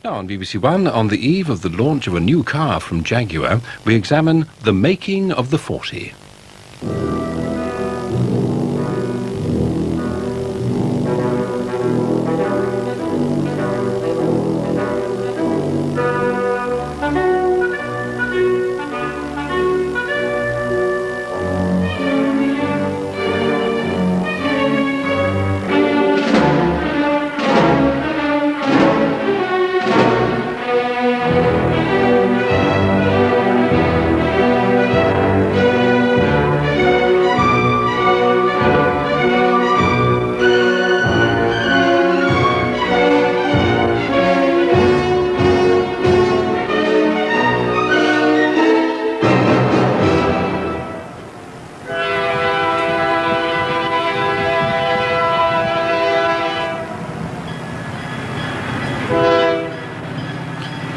Now on BBC One, on the eve of the launch of a new car from Jaguar, we examine the making of the 40.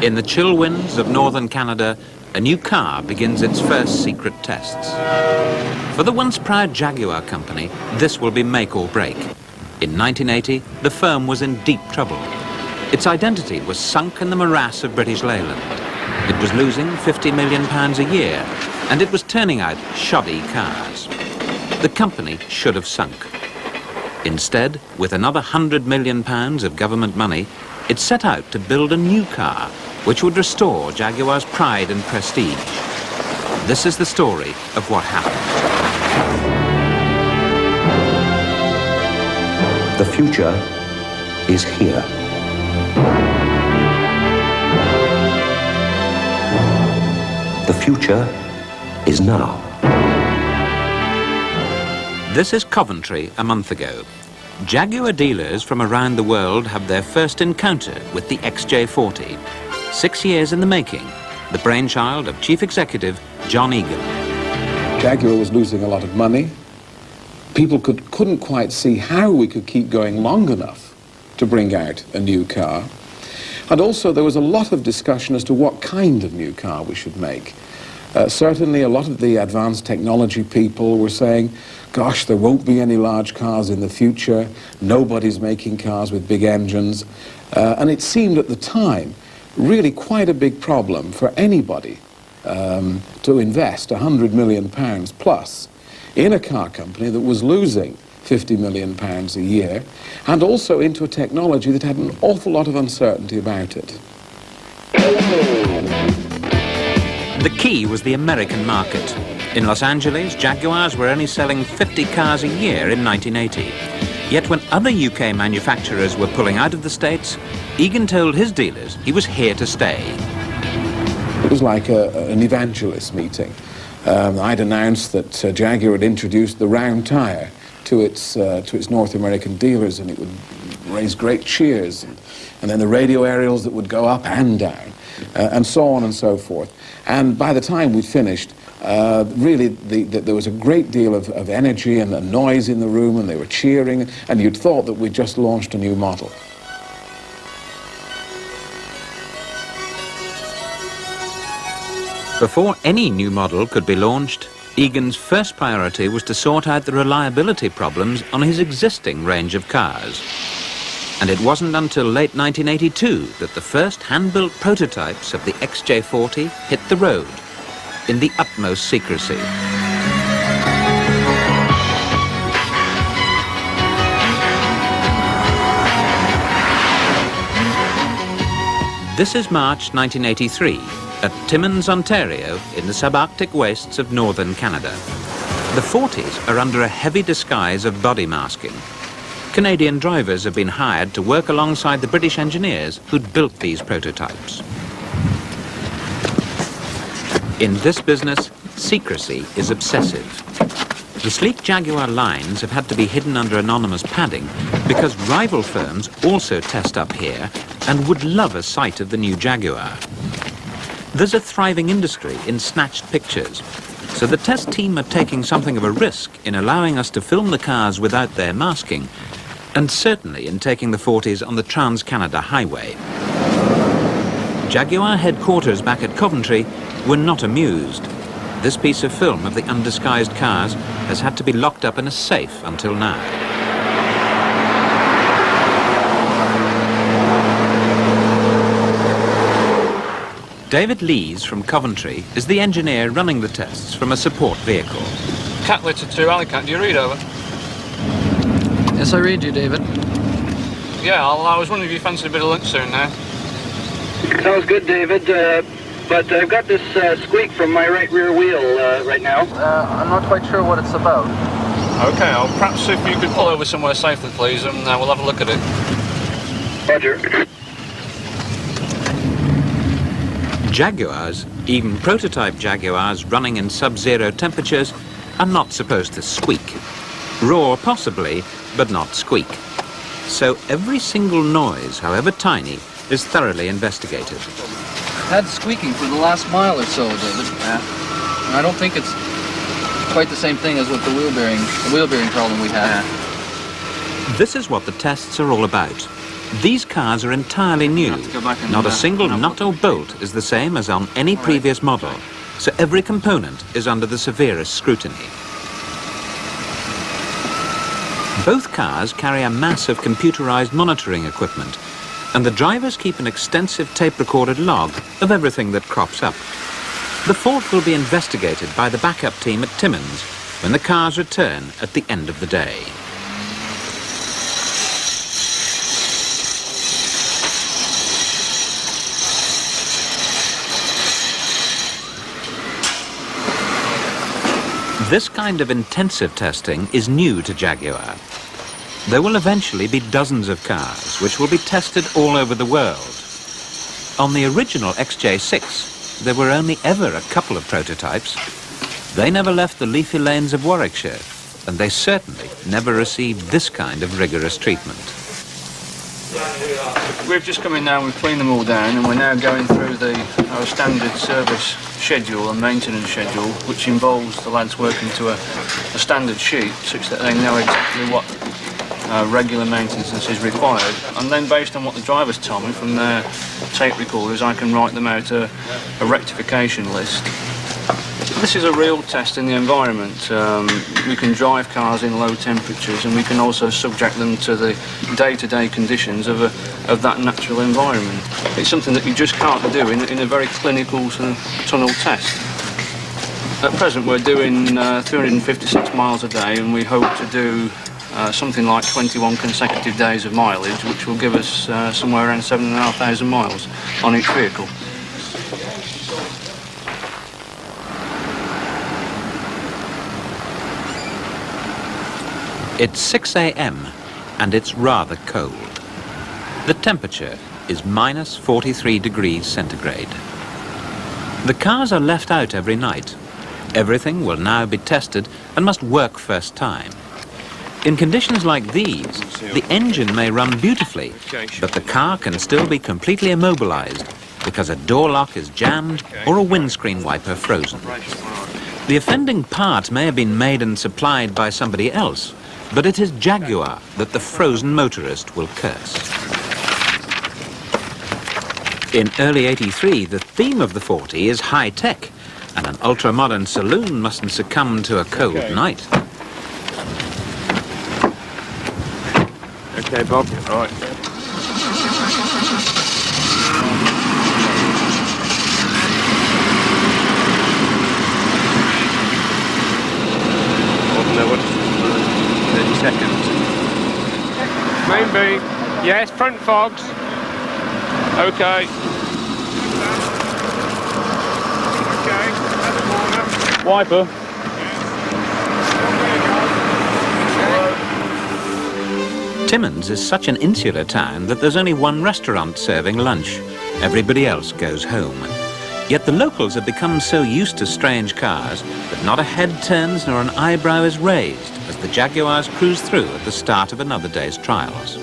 In the chill winds of northern Canada, a new car begins its first secret tests. For the once proud Jaguar company, this will be make or break. In 1980, the firm was in deep trouble. Its identity was sunk in the morass of British Leyland. It was losing £50 million a year, and it was turning out shoddy cars. The company should have sunk. Instead, with another £100 million of government money, it set out to build a new car which would restore Jaguar's pride and prestige. This is the story of what happened. The future is here. The future is now. This is Coventry a month ago. Jaguar dealers from around the world have their first encounter with the XJ40. 6 years in the making, the brainchild of Chief Executive John Egan. Jaguar was losing a lot of money. People couldn't quite see how we could keep going long enough to bring out a new car. And also there was a lot of discussion as to what kind of new car we should make. Certainly a lot of the advanced technology people were saying, gosh, there won't be any large cars in the future. Nobody's making cars with big engines. And it seemed at the time really quite a big problem for anybody to invest £100 million plus in a car company that was losing £50 million a year, and also into a technology that had an awful lot of uncertainty about it. The key was the American market. In Los Angeles, Jaguars were only selling 50 cars a year in 1980. Yet when other UK manufacturers were pulling out of the States, Egan told his dealers he was here to stay. It was like an evangelist meeting. I'd announced that Jaguar had introduced the round tyre to its North American dealers, and it would raise great cheers, and then the radio aerials that would go up and down, and so on and so forth. And by the time we'd finished, really there was a great deal of energy and noise in the room, and they were cheering, and you'd thought that we'd just launched a new model. Before any new model could be launched, Egan's first priority was to sort out the reliability problems on his existing range of cars. And it wasn't until late 1982 that the first hand-built prototypes of the XJ40 hit the road, in the utmost secrecy. This is March 1983 at Timmins, Ontario, in the subarctic wastes of northern Canada. The 40s are under a heavy disguise of body masking. Canadian drivers have been hired to work alongside the British engineers who'd built these prototypes. In this business, secrecy is obsessive. The sleek Jaguar lines have had to be hidden under anonymous padding because rival firms also test up here and would love a sight of the new Jaguar. There's a thriving industry in snatched pictures, so the test team are taking something of a risk in allowing us to film the cars without their masking, and certainly in taking the 40s on the Trans-Canada Highway. Jaguar headquarters back at Coventry were not amused. This piece of film of the undisguised cars has had to be locked up in a safe until now. David Lees from Coventry is the engineer running the tests from a support vehicle. Cat litter to Alicat, do you read over? Yes, I read you, David. Yeah, I was wondering if you fancied a bit of lunch soon now. Sounds good, David, but I've got this squeak from my right rear wheel right now. I'm not quite sure what it's about. Okay, I'll perhaps if you could pull over somewhere safely, please, and we'll have a look at it. Roger. Jaguars, even prototype Jaguars running in sub-zero temperatures, are not supposed to squeak. Roar possibly, but not squeak. So every single noise, however tiny, is thoroughly investigated. Had squeaking for the last mile or so, David. Yeah. I don't think it's quite the same thing as with the wheel bearing problem we had. This is what the tests are all about. These cars are entirely new. Not a single nut or bolt is the same as on any previous model, so every component is under the severest scrutiny. Both cars carry a mass of computerized monitoring equipment, and the drivers keep an extensive tape-recorded log of everything that crops up. The fault will be investigated by the backup team at Timmins when the cars return at the end of the day. This kind of intensive testing is new to Jaguar. There will eventually be dozens of cars which will be tested all over the world. On the original XJ6, there were only ever a couple of prototypes. They never left the leafy lanes of Warwickshire, and they certainly never received this kind of rigorous treatment. We've just come in now and we've cleaned them all down, and we're now going through our standard service schedule and maintenance schedule, which involves the lads working to a standard sheet such that they know exactly what regular maintenance is required, and then based on what the drivers tell me from their tape recorders, I can write them out a rectification list. This is a real test in the environment. We can drive cars in low temperatures, and we can also subject them to the day-to-day conditions of that natural environment. It's something that you just can't do in a very clinical sort of tunnel test. At present we're doing 356 miles a day, and we hope to do something like 21 consecutive days of mileage, which will give us somewhere around 7,500 miles on each vehicle. It's 6 a.m. and it's rather cold. The temperature is minus 43 degrees centigrade. The cars are left out every night. Everything will now be tested and must work first time. In conditions like these, the engine may run beautifully, but the car can still be completely immobilized because a door lock is jammed or a windscreen wiper frozen. The offending part may have been made and supplied by somebody else, but it is Jaguar that the frozen motorist will curse. In early '83, the theme of the 40 is high-tech, and an ultra-modern saloon mustn't succumb to a cold night. Okay, Bob. Right. No, what? 30 seconds. Main beam. Yes, front fogs. Okay. Okay. Wiper. Timmins is such an insular town that there's only one restaurant serving lunch. Everybody else goes home. Yet the locals have become so used to strange cars that not a head turns nor an eyebrow is raised as the Jaguars cruise through at the start of another day's trials.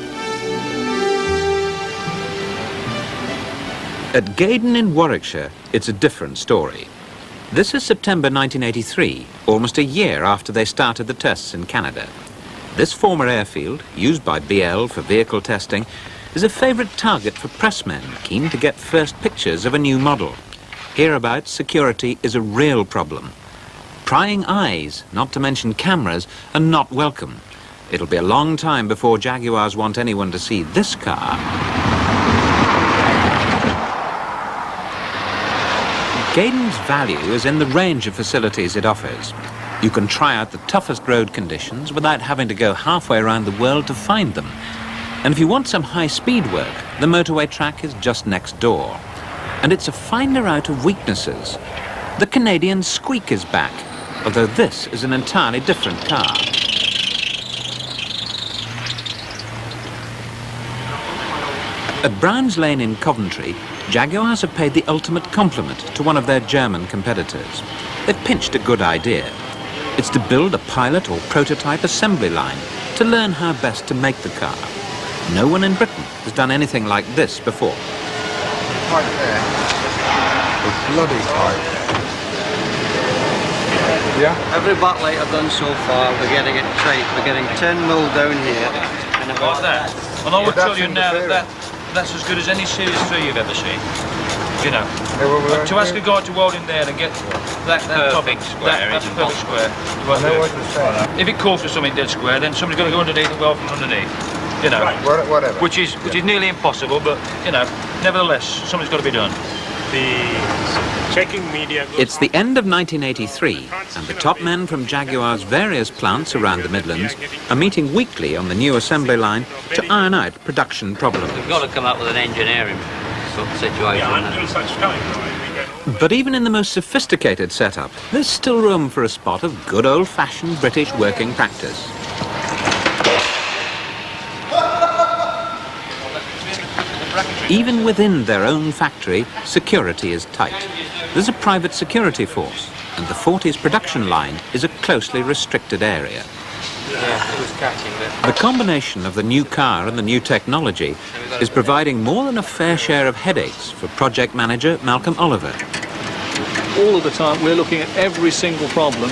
At Gaydon in Warwickshire, it's a different story. This is September 1983, almost a year after they started the tests in Canada. This former airfield, used by BL for vehicle testing, is a favourite target for pressmen keen to get first pictures of a new model. Hereabouts, security is a real problem. Prying eyes, not to mention cameras, are not welcome. It'll be a long time before Jaguars want anyone to see this car. Gaydon's value is in the range of facilities it offers. You can try out the toughest road conditions without having to go halfway around the world to find them. And if you want some high-speed work, the motorway track is just next door. And it's a finder out of weaknesses. The Canadian Squeak is back, although this is an entirely different car. At Brown's Lane in Coventry, Jaguars have paid the ultimate compliment to one of their German competitors. They've pinched a good idea. It's to build a pilot or prototype assembly line to learn how best to make the car. No one in Britain has done anything like this before. Right there. It's bloody tight. Yeah? Every backlight I've done so far, we're getting it tight. We're getting 10 mil down here. And Like that. And I will tell you now that that's as good as any Series 3 you've ever seen. You know, to ask a guy to weld in there and get that perfect square, that's a perfect square. If it calls for something dead square, then somebody's going to go underneath and weld from underneath. You know, whatever. Which is nearly impossible, but you know, nevertheless, something's got to be done. It's the end of 1983, and the top men from Jaguar's various plants around the Midlands are meeting weekly on the new assembly line to iron out production problems. We've got to come up with an engineering situation. But even in the most sophisticated setup, there's still room for a spot of good old-fashioned British working practice. Even within their own factory, security is tight. There's a private security force, and the 40's production line is a closely restricted area. Yeah, it was catching it. The combination of the new car and the new technology is providing more than a fair share of headaches for project manager Malcolm Oliver. All of the time we're looking at every single problem,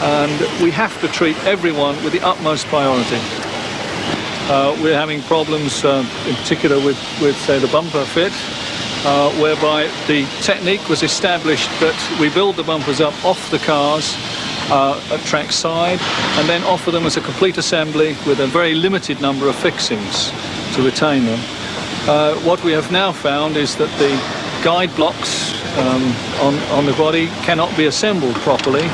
and we have to treat everyone with the utmost priority. We're having problems in particular with say, the bumper fit, whereby the technique was established that we build the bumpers up off the cars at track side and then offer them as a complete assembly with a very limited number of fixings to retain them. What we have now found is that the guide blocks on the body cannot be assembled properly,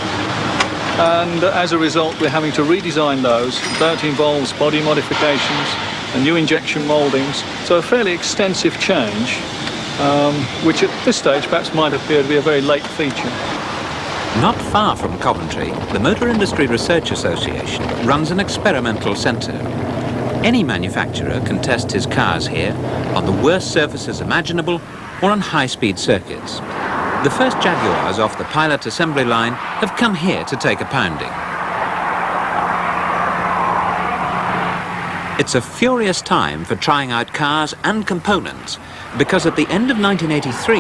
and as a result we're having to redesign those. That involves body modifications and new injection mouldings, so a fairly extensive change, which at this stage perhaps might appear to be a very late feature. Not far from Coventry, the Motor Industry Research Association runs an experimental centre. Any manufacturer can test his cars here on the worst surfaces imaginable or on high-speed circuits. The first Jaguars off the pilot assembly line have come here to take a pounding. It's a furious time for trying out cars and components, because at the end of 1983,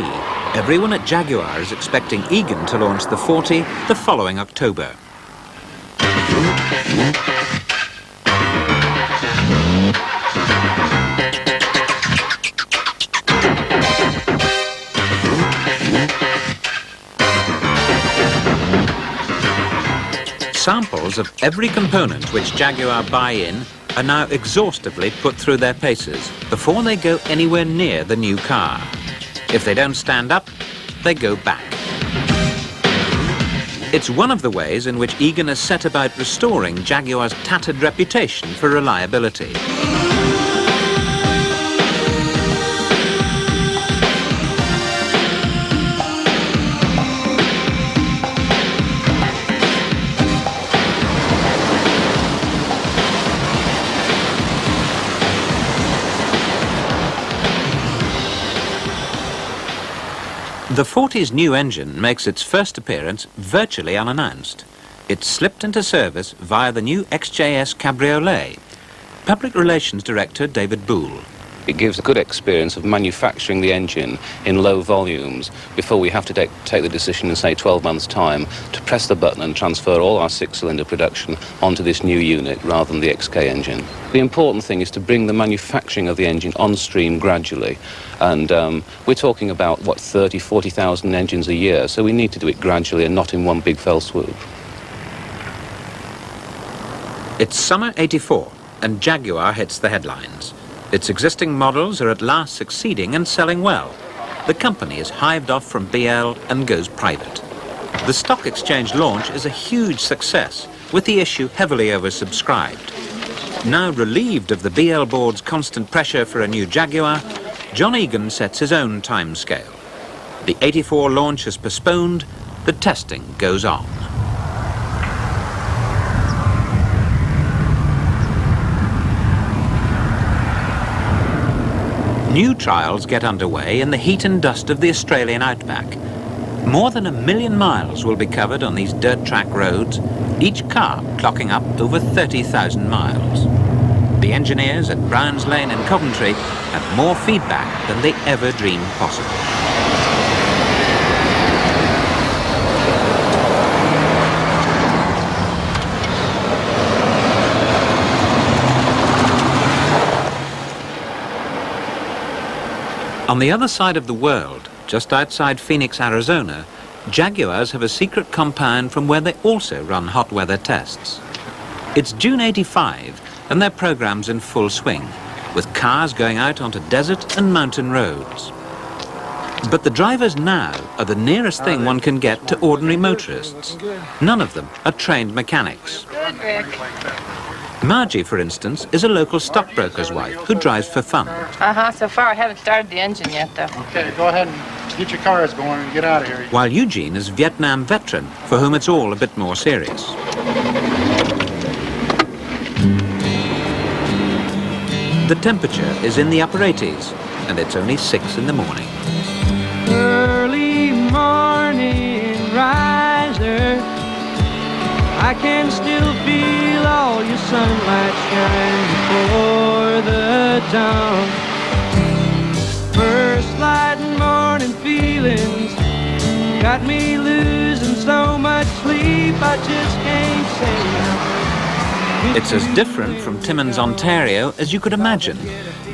everyone at Jaguar is expecting Egan to launch the 40 the following October. Samples of every component which Jaguar buy in are now exhaustively put through their paces before they go anywhere near the new car. If they don't stand up, they go back. It's one of the ways in which Egan has set about restoring Jaguar's tattered reputation for reliability. The 40's new engine makes its first appearance virtually unannounced. It slipped into service via the new XJ Cabriolet. Public Relations Director David Boole. It gives a good experience of manufacturing the engine in low volumes before we have to take the decision in, say, 12 months' time to press the button and transfer all our six-cylinder production onto this new unit rather than the XK engine. The important thing is to bring the manufacturing of the engine on stream gradually. And we're talking about, what, 30, 40,000 engines a year, so we need to do it gradually and not in one big fell swoop. It's summer '84, and Jaguar hits the headlines. Its existing models are at last succeeding and selling well. the company is hived off from BL and goes private. The stock exchange launch is a huge success, with the issue heavily oversubscribed. Now relieved of the BL board's constant pressure for a new Jaguar, John Egan sets his own timescale. The 84 launch is postponed, the testing goes on. New trials get underway in the heat and dust of the Australian outback. More than 1 million miles will be covered on these dirt track roads, each car clocking up over 30,000 miles. The engineers at Browns Lane in Coventry have more feedback than they ever dreamed possible. On the other side of the world, just outside Phoenix, Arizona, Jaguars have a secret compound from where they also run hot weather tests. It's June '85 and their program's in full swing, with cars going out onto desert and mountain roads. But the drivers now are the nearest thing one can get to ordinary motorists. None of them are trained mechanics. Good, Rick. Margie, for instance, is a local stockbroker's wife who drives for fun. So far I haven't started the engine yet, though. Okay, go ahead and get your cars going and get out of here. While Eugene is a Vietnam veteran, for whom it's all a bit more serious. The temperature is in the upper 80s, and it's only 6 in the morning. Early morning riser, I can still feel all your sunlight shine before the dawn. First light and morning feelings got me losing so much sleep I just can't say. It's as different from Timmins, Ontario as you could imagine,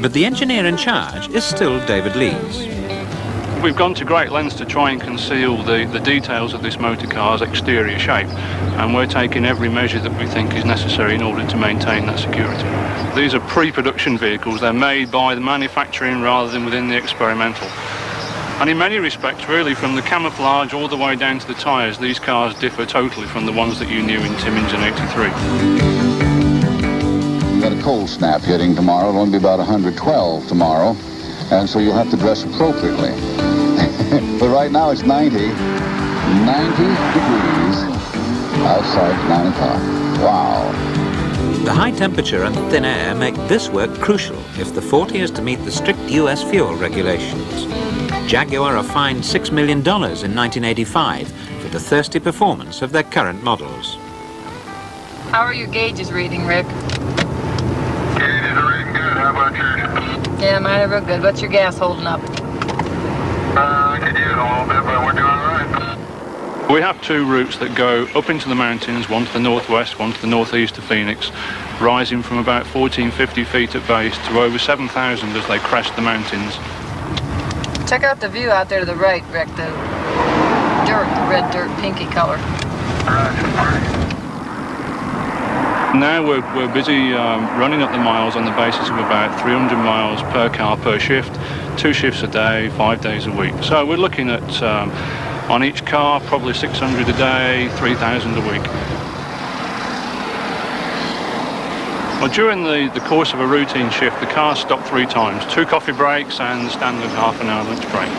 but the engineer in charge is still David Lees. We've gone to great lengths to try and conceal the details of this motor car's exterior shape, and we're taking every measure that we think is necessary in order to maintain that security. These are pre-production vehicles. They're made by the manufacturing rather than within the experimental. And in many respects, really, from the camouflage all the way down to the tyres, these cars differ totally from the ones that you knew in Timmins in '83. We've got a cold snap hitting tomorrow. It'll only be about 112 tomorrow, and so you'll have to dress appropriately. But right now it's 90 degrees outside at 9 o'clock. Wow. The high temperature and thin air make this work crucial if the 40 is to meet the strict US fuel regulations. Jaguar are fined $6 million in 1985 for the thirsty performance of their current models. How are your gauges reading, Rick? Gauges are reading good. How about yours? Yeah, mine are real good. What's your gas holding up? I could use a little bit, but we're doing all right. We have two routes that go up into the mountains, one to the northwest, one to the northeast of Phoenix, rising from about 1,450 feet at base to over 7,000 as they crest the mountains. Check out the view out there to the right, Rick. The dirt, the red dirt, pinky color. Now we're busy running up the miles on the basis of about 300 miles per car per shift, 2 shifts a day, 5 days a week. So we're looking at, on each car, probably 600 a day, 3,000 a week. Well, during the course of a routine shift, the cars stop 3 times, 2 coffee breaks and the standard half-an-hour lunch break.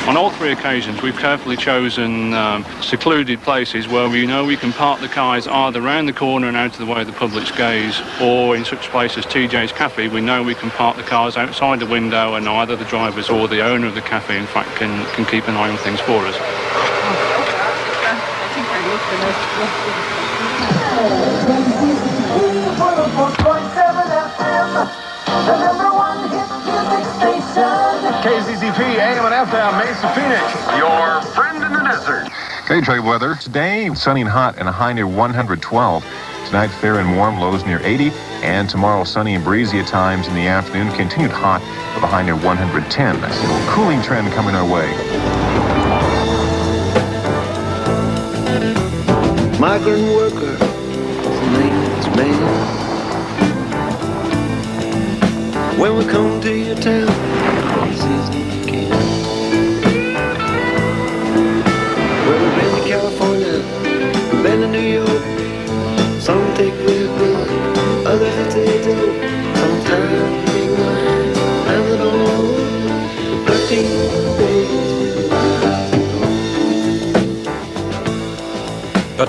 On all 3 occasions, we've carefully chosen secluded places where we know we can park the cars either around the corner and out of the way of the public's gaze, or in such places as TJ's Cafe, we know we can park the cars outside the window and either the drivers or the owner of the cafe, in fact, can keep an eye on things for us. I think I looked enough. KZZP, AM and FM, Mesa, Phoenix. Your friend in the desert. Okay, trade weather. Today, sunny and hot and a high near 112. Tonight, fair and warm, lows near 80. And tomorrow, sunny and breezy at times in the afternoon. Continued hot with a high near 110. A little cooling trend coming our way. Migrant worker, maintenance man. When we come to your town, season again.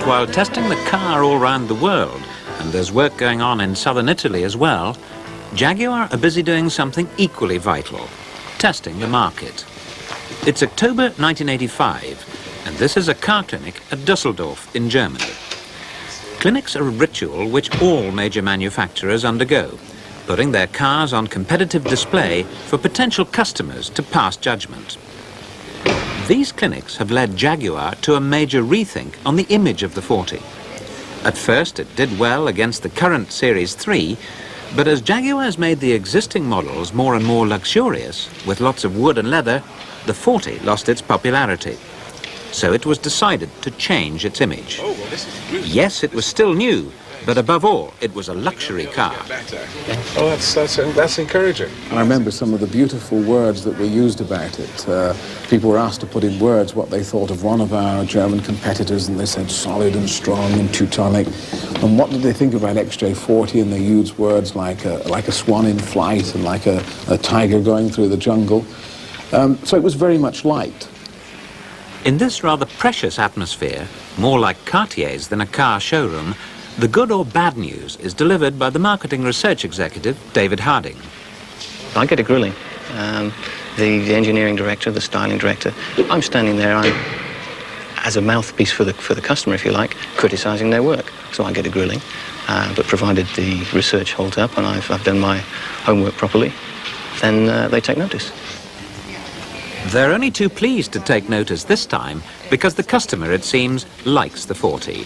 while testing the car all round the world, and there's work going on in southern Italy as well, Jaguar are busy doing something equally vital, testing the market. It's October 1985, and this is a car clinic at Düsseldorf in Germany. Clinics are a ritual which all major manufacturers undergo, putting their cars on competitive display for potential customers to pass judgment. These clinics have led Jaguar to a major rethink on the image of the 40. At first it did well against the current Series 3, but as Jaguar has made the existing models more and more luxurious, with lots of wood and leather, the 40 lost its popularity. So it was decided to change its image. Yes, it was still new, but above all, it was a luxury car. Oh, that's encouraging. I remember some of the beautiful words that were used about it. People were asked to put in words what they thought of one of our German competitors, and they said solid and strong and Teutonic. And what did they think about XJ40? And they used words like a swan in flight and like a tiger going through the jungle. So it was very much liked. In this rather precious atmosphere, more like Cartier's than a car showroom, the good or bad news is delivered by the marketing research executive, David Harding. I get a grilling. The engineering director, the styling director, I'm standing there, I'm as a mouthpiece for the customer, if you like, criticising their work. So I get a grilling, but provided the research holds up and I've done my homework properly, then they take notice. They're only too pleased to take notice this time because the customer, it seems, likes the 40.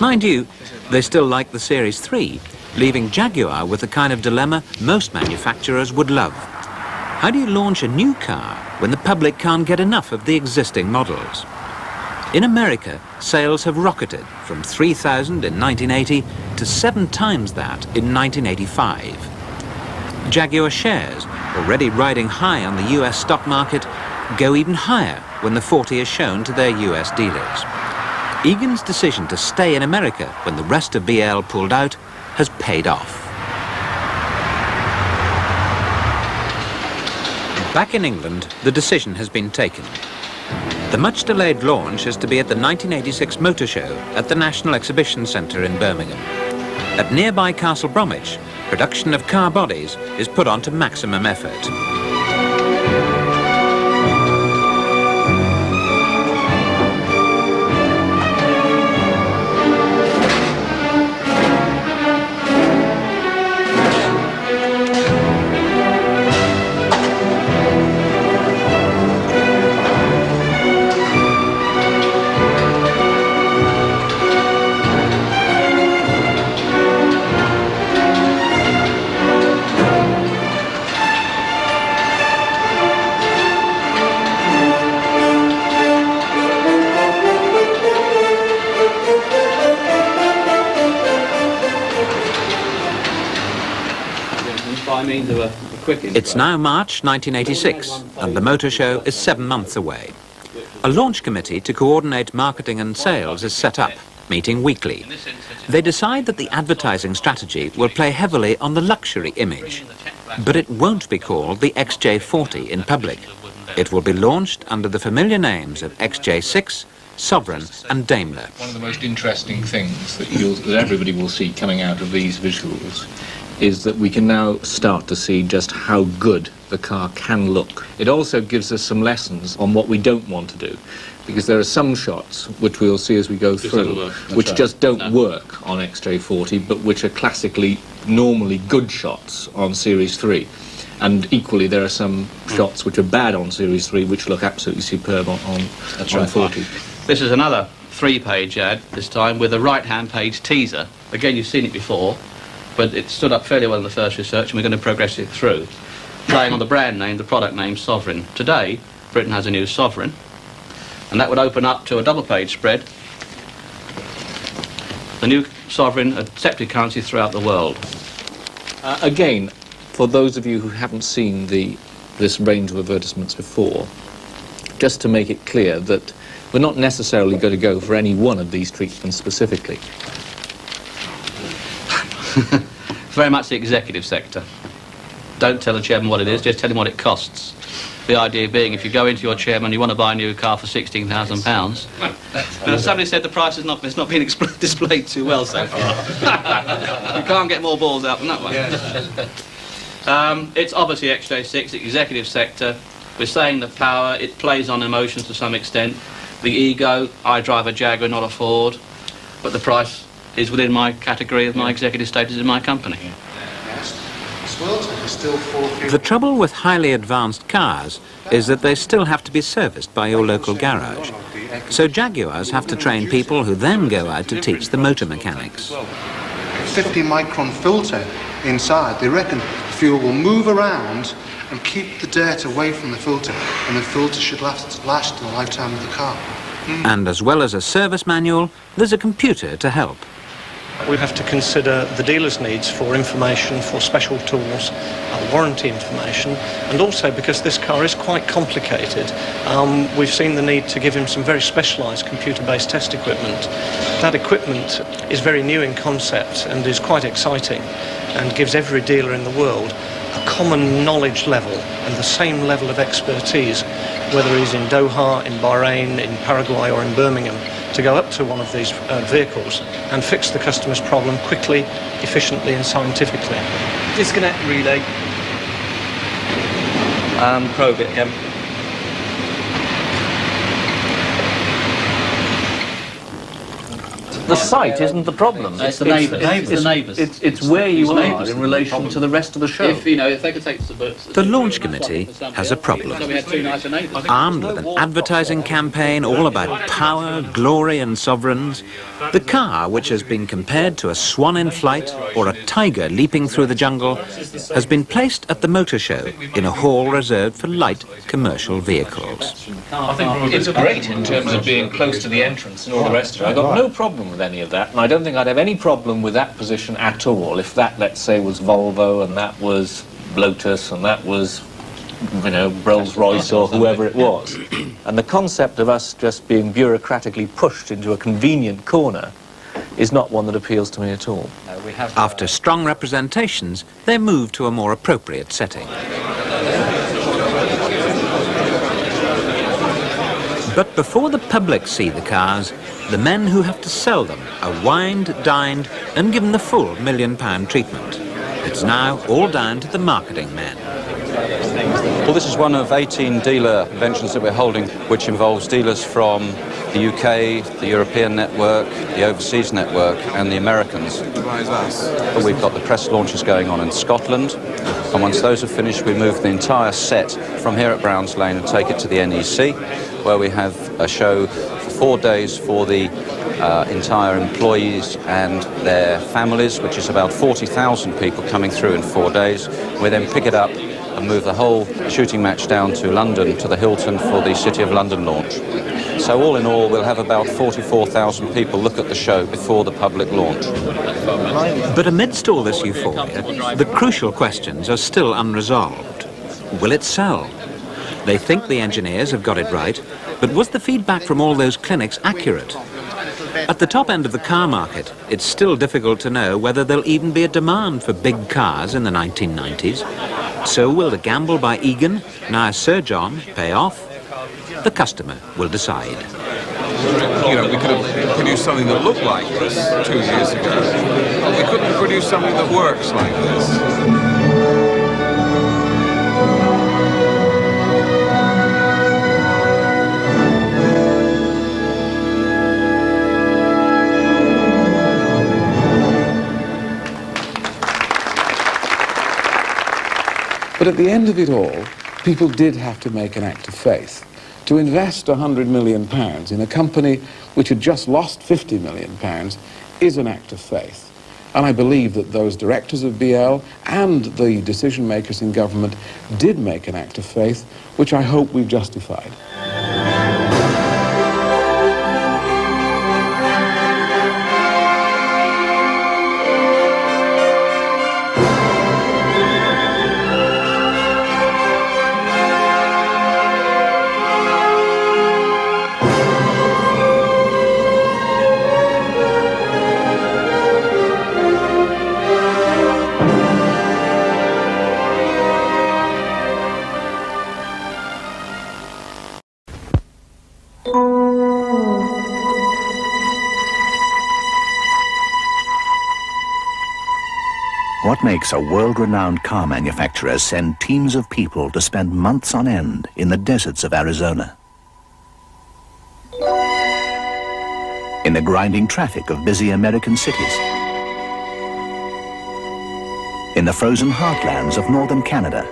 Mind you, they still like the Series 3, leaving Jaguar with the kind of dilemma most manufacturers would love. How do you launch a new car when the public can't get enough of the existing models? In America, sales have rocketed from 3,000 in 1980 to 7 times that in 1985. Jaguar shares, already riding high on the US stock market, go even higher when the 40 is shown to their US dealers. Egan's decision to stay in America when the rest of BL pulled out has paid off. Back in England, the decision has been taken. The much-delayed launch is to be at the 1986 Motor Show at the National Exhibition Centre in Birmingham. At nearby Castle Bromwich, production of car bodies is put on to maximum effort. It's now March 1986, and the Motor Show is 7 months away. A launch committee to coordinate marketing and sales is set up, meeting weekly. They decide that the advertising strategy will play heavily on the luxury image, but it won't be called the XJ40 in public. It will be launched under the familiar names of XJ6, Sovereign and Daimler. One of the most interesting things that everybody will see coming out of these visuals is that we can now start to see just how good the car can look. It also gives us some lessons on what we don't want to do, because there are some shots, which we'll see as we go through, which just don't work on XJ40, but which are classically, normally good shots on Series 3. And equally, there are some shots which are bad on Series 3, which look absolutely superb on 40. This is another 3-page ad, this time with a right-hand page teaser. Again, you've seen it before, but it stood up fairly well in the first research, and we're going to progress it through, playing on the brand name, the product name, Sovereign. Today, Britain has a new Sovereign, and that would open up to a double-page spread. The new Sovereign accepted currency throughout the world. Again, for those of you who haven't seen this range of advertisements before, just to make it clear that we're not necessarily going to go for any one of these treatments specifically. Very much the executive sector. Don't tell the chairman what it is, just tell him what it costs. The idea being, if you go into your chairman and you want to buy a new car for £16,000, now somebody said the price is not been displayed too well so far. You can't get more balls out than that one. It's obviously XJ6, executive sector. We're saying the power, it plays on emotions to some extent. The ego, I drive a Jaguar, not a Ford, but the price is within my category of my executive status in my company. The trouble with highly advanced cars is that they still have to be serviced by your local garage. So Jaguars have to train people who then go out to teach the motor mechanics. 50 micron filter inside. They reckon the fuel will move around and keep the dirt away from the filter, and the filter should last the lifetime of the car. And as well as a service manual, there's a computer to help. We have to consider the dealer's needs for information, for special tools, warranty information, and also because this car is quite complicated, we've seen the need to give him some very specialised computer-based test equipment. That equipment is very new in concept and is quite exciting and gives every dealer in the world a common knowledge level and the same level of expertise, whether he's in Doha, in Bahrain, in Paraguay or in Birmingham, to go up to one of these vehicles and fix the customer's problem quickly, efficiently and scientifically. Disconnect relay. Probe it again. The site isn't the problem. It's the neighbours. It's where you are in relation to the rest of the show. If they could take the launch committee has a problem. Armed with an advertising campaign all about power, glory and sovereigns, the car, which has been compared to a swan in flight or a tiger leaping through the jungle, has been placed at the motor show in a hall reserved for light commercial vehicles. I think it's great in terms of being close to the entrance and all the rest of it. I've got no problem with any of that, and I don't think I'd have any problem with that position at all if that, let's say, was Volvo and that was Lotus and that was, you know, Rolls-Royce or whoever it was. And the concept of us just being bureaucratically pushed into a convenient corner is not one that appeals to me at all. After strong representations, they move to a more appropriate setting. But before the public see the cars, the men who have to sell them are wined, dined and given the full £1 million treatment. It's now all down to the marketing men. Well, this is one of 18 dealer conventions that we're holding, which involves dealers from the UK, the European network, the overseas network and the Americans. We've got the press launches going on in Scotland, and once those are finished we move the entire set from here at Browns Lane and take it to the NEC, where we have a show for 4 days for the entire employees and their families, which is about 40,000 people coming through in 4 days. We then pick it up and move the whole shooting match down to London, to the Hilton, for the City of London launch. So all in all, we'll have about 44,000 people look at the show before the public launch. But amidst all this euphoria, the crucial questions are still unresolved. Will it sell? They think the engineers have got it right, but was the feedback from all those clinics accurate? At the top end of the car market, it's still difficult to know whether there'll even be a demand for big cars in the 1990s. So will the gamble by Egan, now Sir John, pay off? The customer will decide. You know, we could have produced something that looked like this 2 years ago, but we couldn't produce something that works like this. But at the end of it all, people did have to make an act of faith. To invest £100 million in a company which had just lost £50 million is an act of faith. And I believe that those directors of BL and the decision makers in government did make an act of faith, which I hope we've justified. What makes a world-renowned car manufacturer send teams of people to spend months on end in the deserts of Arizona? In the grinding traffic of busy American cities? In the frozen heartlands of northern Canada?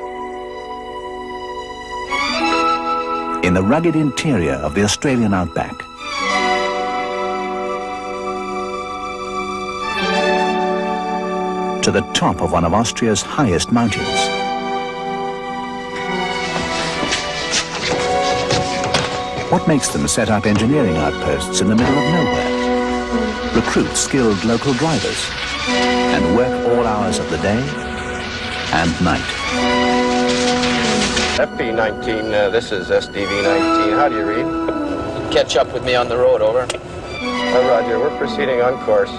In the rugged interior of the Australian outback? To the top of one of Austria's highest mountains? What makes them set up engineering outposts in the middle of nowhere? Recruit skilled local drivers and work all hours of the day and night. FP19, this is SDV19. How do you read? Catch up with me on the road, over. Roger, we're proceeding on course.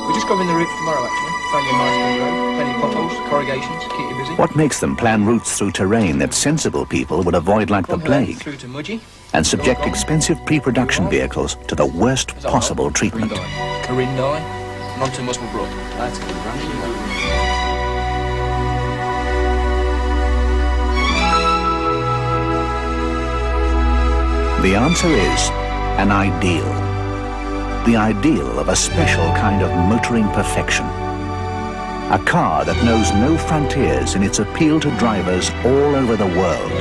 We're just covering the route for tomorrow, actually. Find you a nice good road, plenty of potholes, corrugations, keep you busy. What makes them plan routes through terrain that sensible people would avoid like the plague Through to Mudgee, and subject expensive pre-production vehicles to the worst possible treatment? Corindai, and on to Muswell That's a good run. The answer is an ideal. The ideal of a special kind of motoring perfection. A car that knows no frontiers in its appeal to drivers all over the world.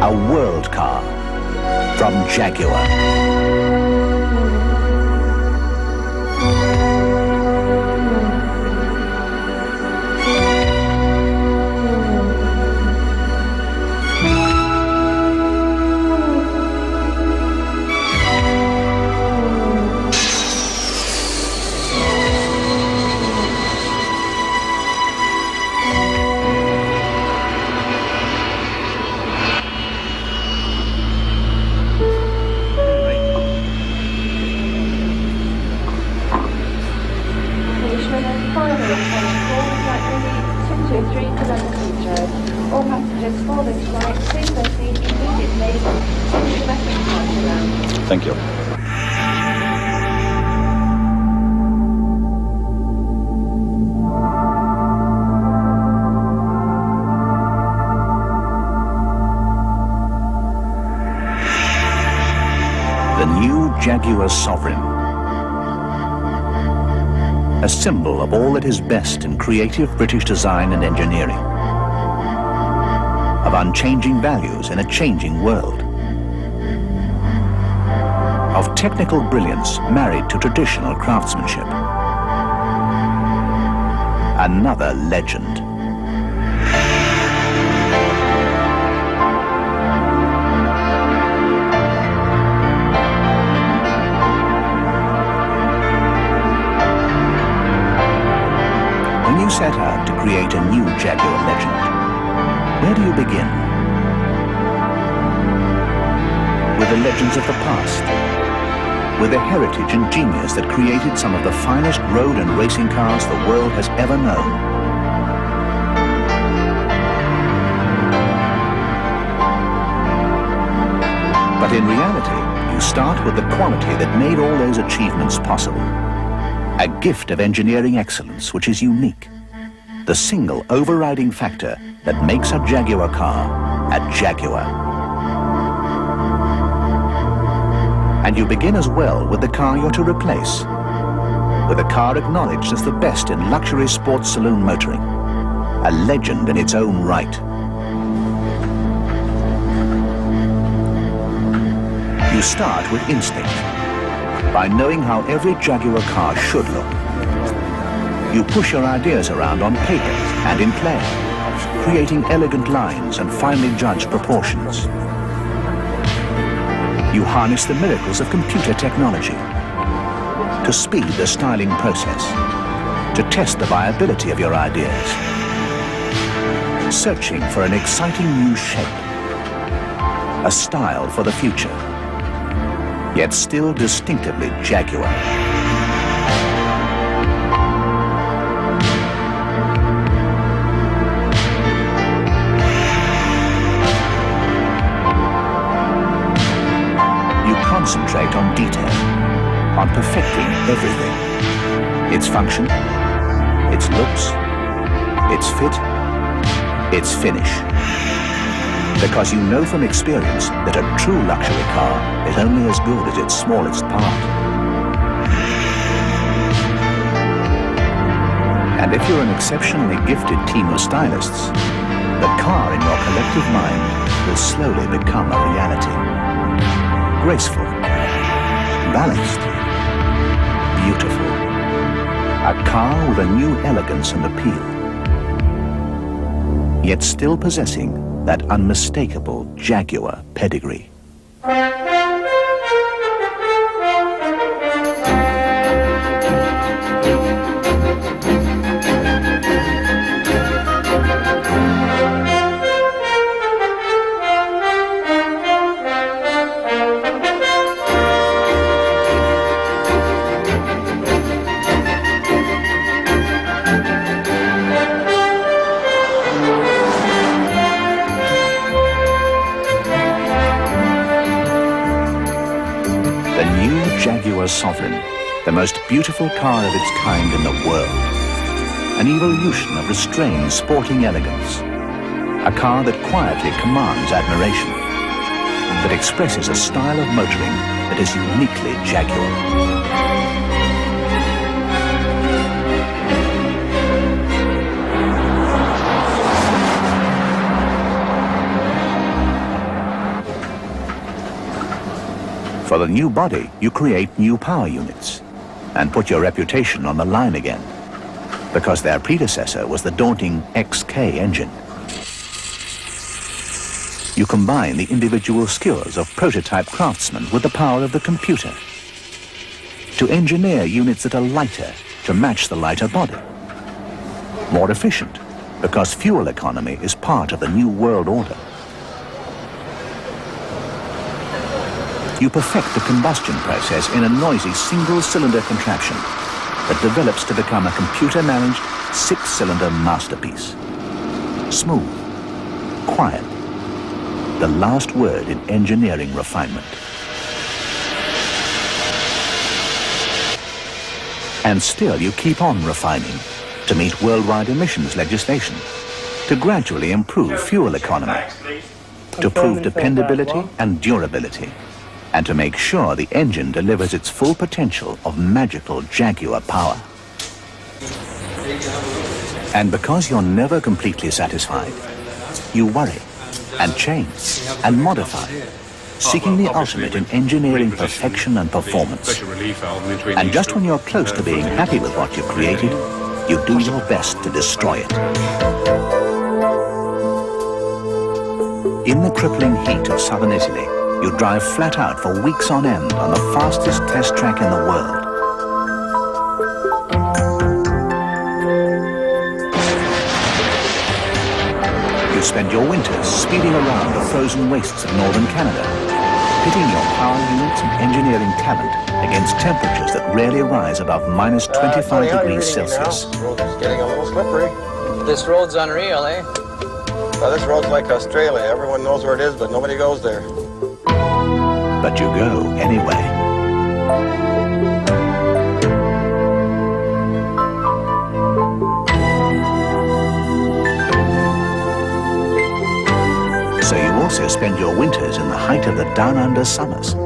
A world car from Jaguar. Thank you. The new Jaguar Sovereign. A symbol of all that is best in creative British design and engineering. Of unchanging values in a changing world. Of technical brilliance married to traditional craftsmanship. Another legend. When you set out to create a new Jaguar legend, where do you begin? With the legends of the past. With the heritage and genius that created some of the finest road and racing cars the world has ever known. But in reality, you start with the quality that made all those achievements possible. A gift of engineering excellence which is unique. The single overriding factor that makes a Jaguar car a Jaguar. And you begin as well with the car you're to replace. With a car acknowledged as the best in luxury sports saloon motoring. A legend in its own right. You start with instinct. By knowing how every Jaguar car should look. You push your ideas around on paper and in play. Creating elegant lines and finely judged proportions. You harness the miracles of computer technology to speed the styling process, to test the viability of your ideas, searching for an exciting new shape, a style for the future, yet still distinctively Jaguar. on perfecting everything. Its function, its looks, its fit, its finish. Because you know from experience that a true luxury car is only as good as its smallest part. And if you're an exceptionally gifted team of stylists, the car in your collective mind will slowly become a reality. Graceful, balanced, beautiful. A car with a new elegance and appeal, yet still possessing that unmistakable Jaguar pedigree. Jaguar Sovereign, the most beautiful car of its kind in the world. An evolution of restrained sporting elegance. A car that quietly commands admiration, that expresses a style of motoring that is uniquely Jaguar. For the new body, you create new power units and put your reputation on the line again, because their predecessor was the daunting XK engine. You combine the individual skills of prototype craftsmen with the power of the computer to engineer units that are lighter to match the lighter body. More efficient, because fuel economy is part of the new world order. You perfect the combustion process in a noisy single-cylinder contraption that develops to become a computer-managed six-cylinder masterpiece. Smooth, quiet, the last word in engineering refinement. And still you keep on refining to meet worldwide emissions legislation, to gradually improve fuel economy, to prove dependability and durability, and to make sure the engine delivers its full potential of magical Jaguar power. And because you're never completely satisfied, you worry and change and modify, seeking the ultimate in engineering perfection and performance. And just when you're close to being happy with what you've created, you do your best to destroy it. In the crippling heat of southern Italy, you drive flat out for weeks on end on the fastest test track in the world. You spend your winters speeding around the frozen wastes of northern Canada, pitting your power units and engineering talent against temperatures that rarely rise above minus 25 degrees Celsius. This road is getting a little slippery. This road's unreal, eh? Well, this road's like Australia. Everyone knows where it is, but nobody goes there. But you go anyway. So you also spend your winters in the height of the down-under summers,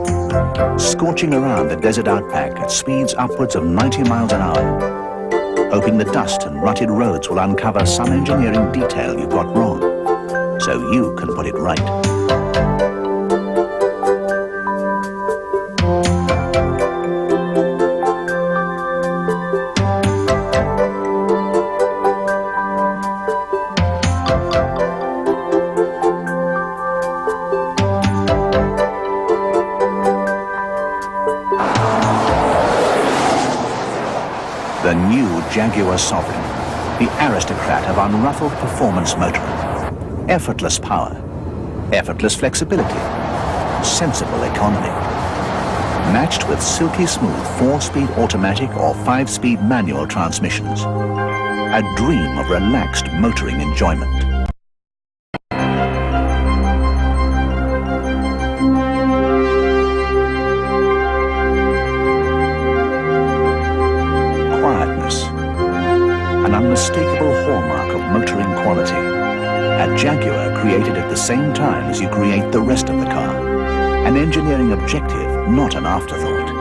scorching around the desert outback at speeds upwards of 90 miles an hour, hoping the dust and rutted roads will uncover some engineering detail you've got wrong, so you can put it right. The new Jaguar Sovereign, the aristocrat of unruffled performance motoring. Effortless power, effortless flexibility, sensible economy. Matched with silky smooth 4-speed automatic or 5-speed manual transmissions. A dream of relaxed motoring enjoyment. At Jaguar created at the same time as you create the rest of the car. An engineering objective, not an afterthought.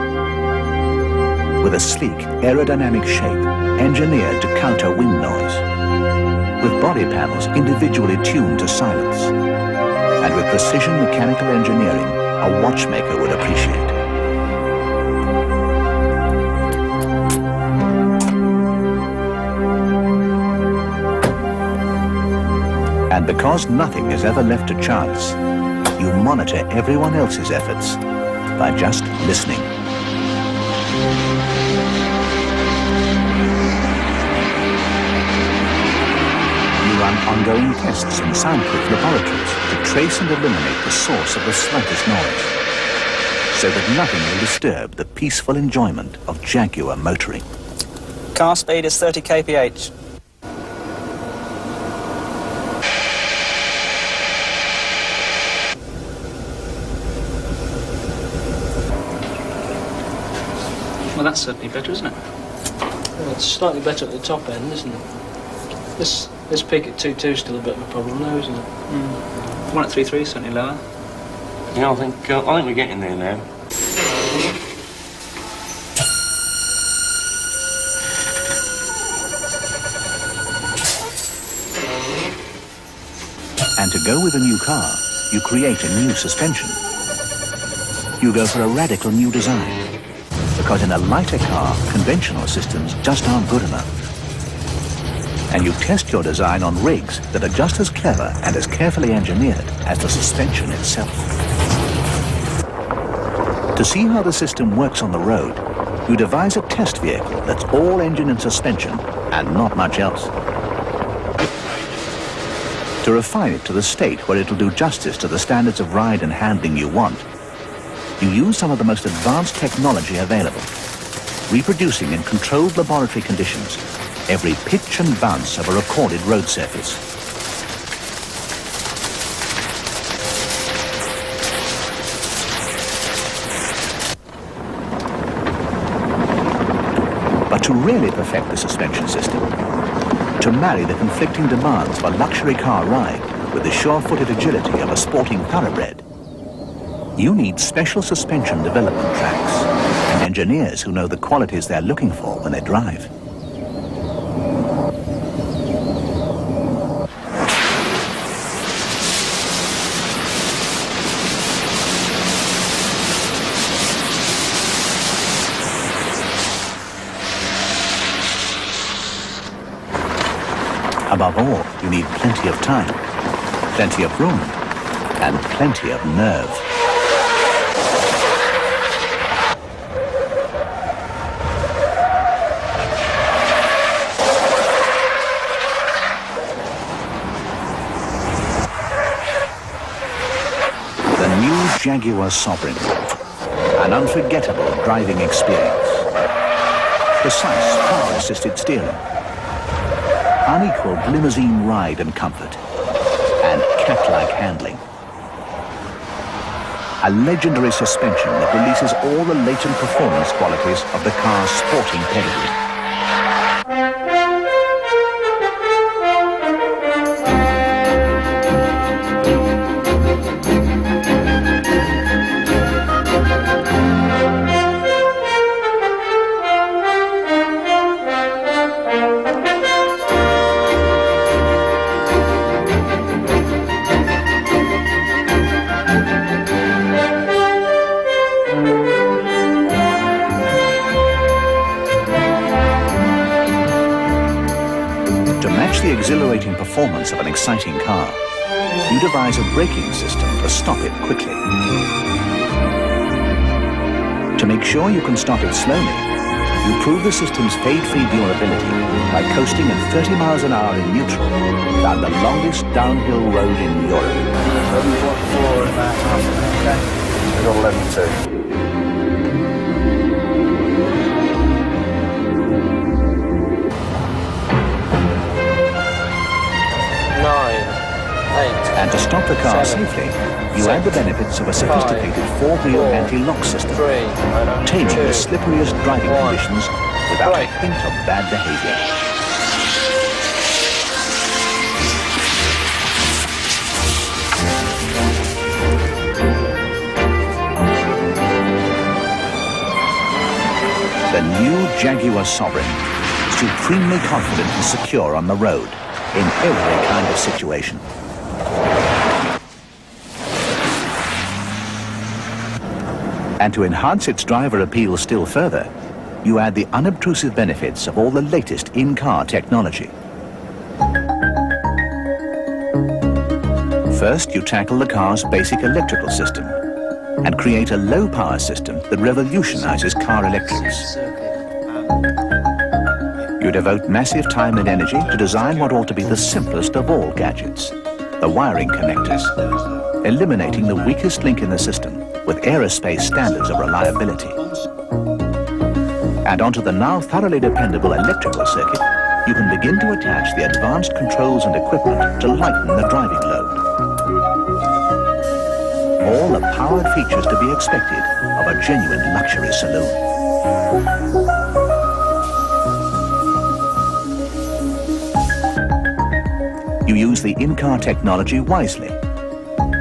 With a sleek, aerodynamic shape, engineered to counter wind noise. With body panels individually tuned to silence. And with precision mechanical engineering a watchmaker would appreciate. And because nothing is ever left to chance, you monitor everyone else's efforts by just listening. You run ongoing tests in soundproof laboratories to trace and eliminate the source of the slightest noise, so that nothing will disturb the peaceful enjoyment of Jaguar motoring. Car speed is 30 kph. Well, that's certainly better, isn't it? Well, it's slightly better at the top end, isn't it? This peak at 2.2 is still a bit of a problem, though, isn't it? Mm. One at 3.3 is certainly lower. Yeah, I think we're getting there now. And to go with a new car, you create a new suspension. You go for a radical new design. Because in a lighter car, conventional systems just aren't good enough. And you test your design on rigs that are just as clever and as carefully engineered as the suspension itself. To see how the system works on the road, you devise a test vehicle that's all engine and suspension and not much else. To refine it to the state where it'll do justice to the standards of ride and handling you want, you use some of the most advanced technology available, reproducing in controlled laboratory conditions every pitch and bounce of a recorded road surface. But to really perfect the suspension system, to marry the conflicting demands of a luxury car ride with the sure-footed agility of a sporting thoroughbred, you need special suspension development tracks and engineers who know the qualities they're looking for when they drive. Above all, you need plenty of time, plenty of room, and plenty of nerve. Jaguar Sovereign, an unforgettable driving experience. Precise, power-assisted steering, unequaled limousine ride and comfort, and cat-like handling. A legendary suspension that releases all the latent performance qualities of the car's sporting pedigree. The exhilarating performance of an exciting car, you devise a braking system to stop it quickly. To make sure you can stop it slowly, you prove the system's fade-free durability by coasting at 30 miles an hour in neutral down the longest downhill road in Europe. What floor in that house? Okay. We've got 11.2. And to stop the car safely, you add the benefits of a sophisticated four-wheel anti-lock system, taming the slipperiest driving conditions without a hint of bad behavior. Jaguar Sovereign, supremely confident and secure on the road in every kind of situation. And to enhance its driver appeal still further, you add the unobtrusive benefits of all the latest in-car technology. First, you tackle the car's basic electrical system and create a low-power system that revolutionizes car electrics. You devote massive time and energy to design what ought to be the simplest of all gadgets, the wiring connectors, eliminating the weakest link in the system with aerospace standards of reliability. And onto the now thoroughly dependable electrical circuit, you can begin to attach the advanced controls and equipment to lighten the driving load. All the powered features to be expected of a genuine luxury saloon. You use the in-car technology wisely,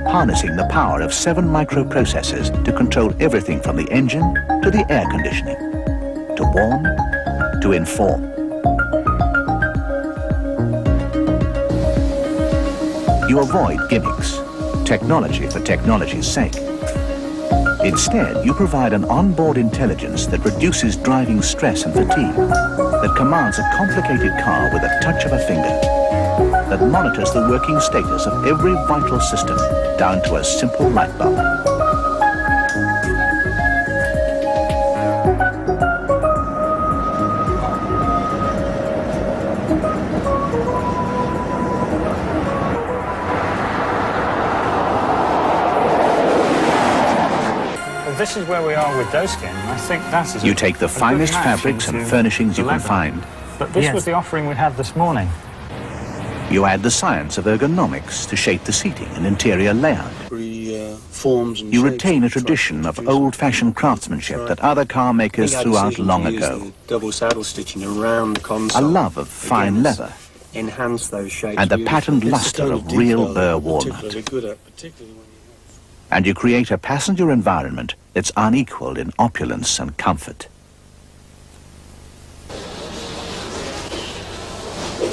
harnessing the power of 7 microprocessors to control everything from the engine to the air conditioning, to warm, to inform. You avoid gimmicks, technology for technology's sake. Instead, you provide an onboard intelligence that reduces driving stress and fatigue, that commands a complicated car with a touch of a finger, that monitors the working status of every vital system down to a simple light bulb. This is where we are with doeskin. I think that is. You take the finest fabrics and furnishings you can find. But this was the offering we had this morning. You add the science of ergonomics to shape the seating and interior layout. You retain a tradition of old-fashioned craftsmanship that other car makers threw out long ago. Double saddle stitching around the console. A love of fine leather. Enhance those shapes. And the patterned luster of real burr walnut. And you create a passenger environment that's unequaled in opulence and comfort.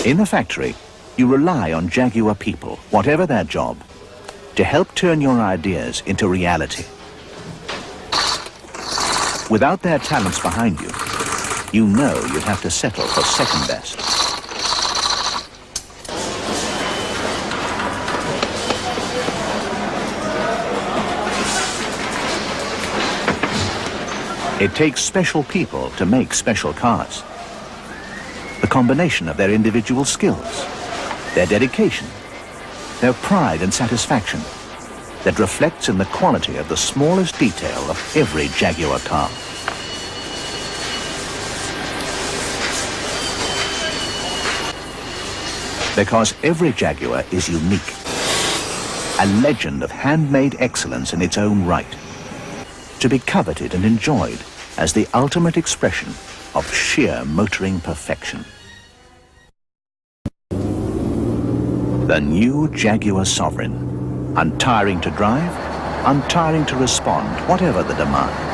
In the factory, you rely on Jaguar people, whatever their job, to help turn your ideas into reality. Without their talents behind you, you know you'd have to settle for second best. It takes special people to make special cars. The combination of their individual skills, their dedication, their pride and satisfaction that reflects in the quality of the smallest detail of every Jaguar car. Because every Jaguar is unique, a legend of handmade excellence in its own right, to be coveted and enjoyed as the ultimate expression of sheer motoring perfection. The new Jaguar Sovereign, untiring to drive, untiring to respond, whatever the demand.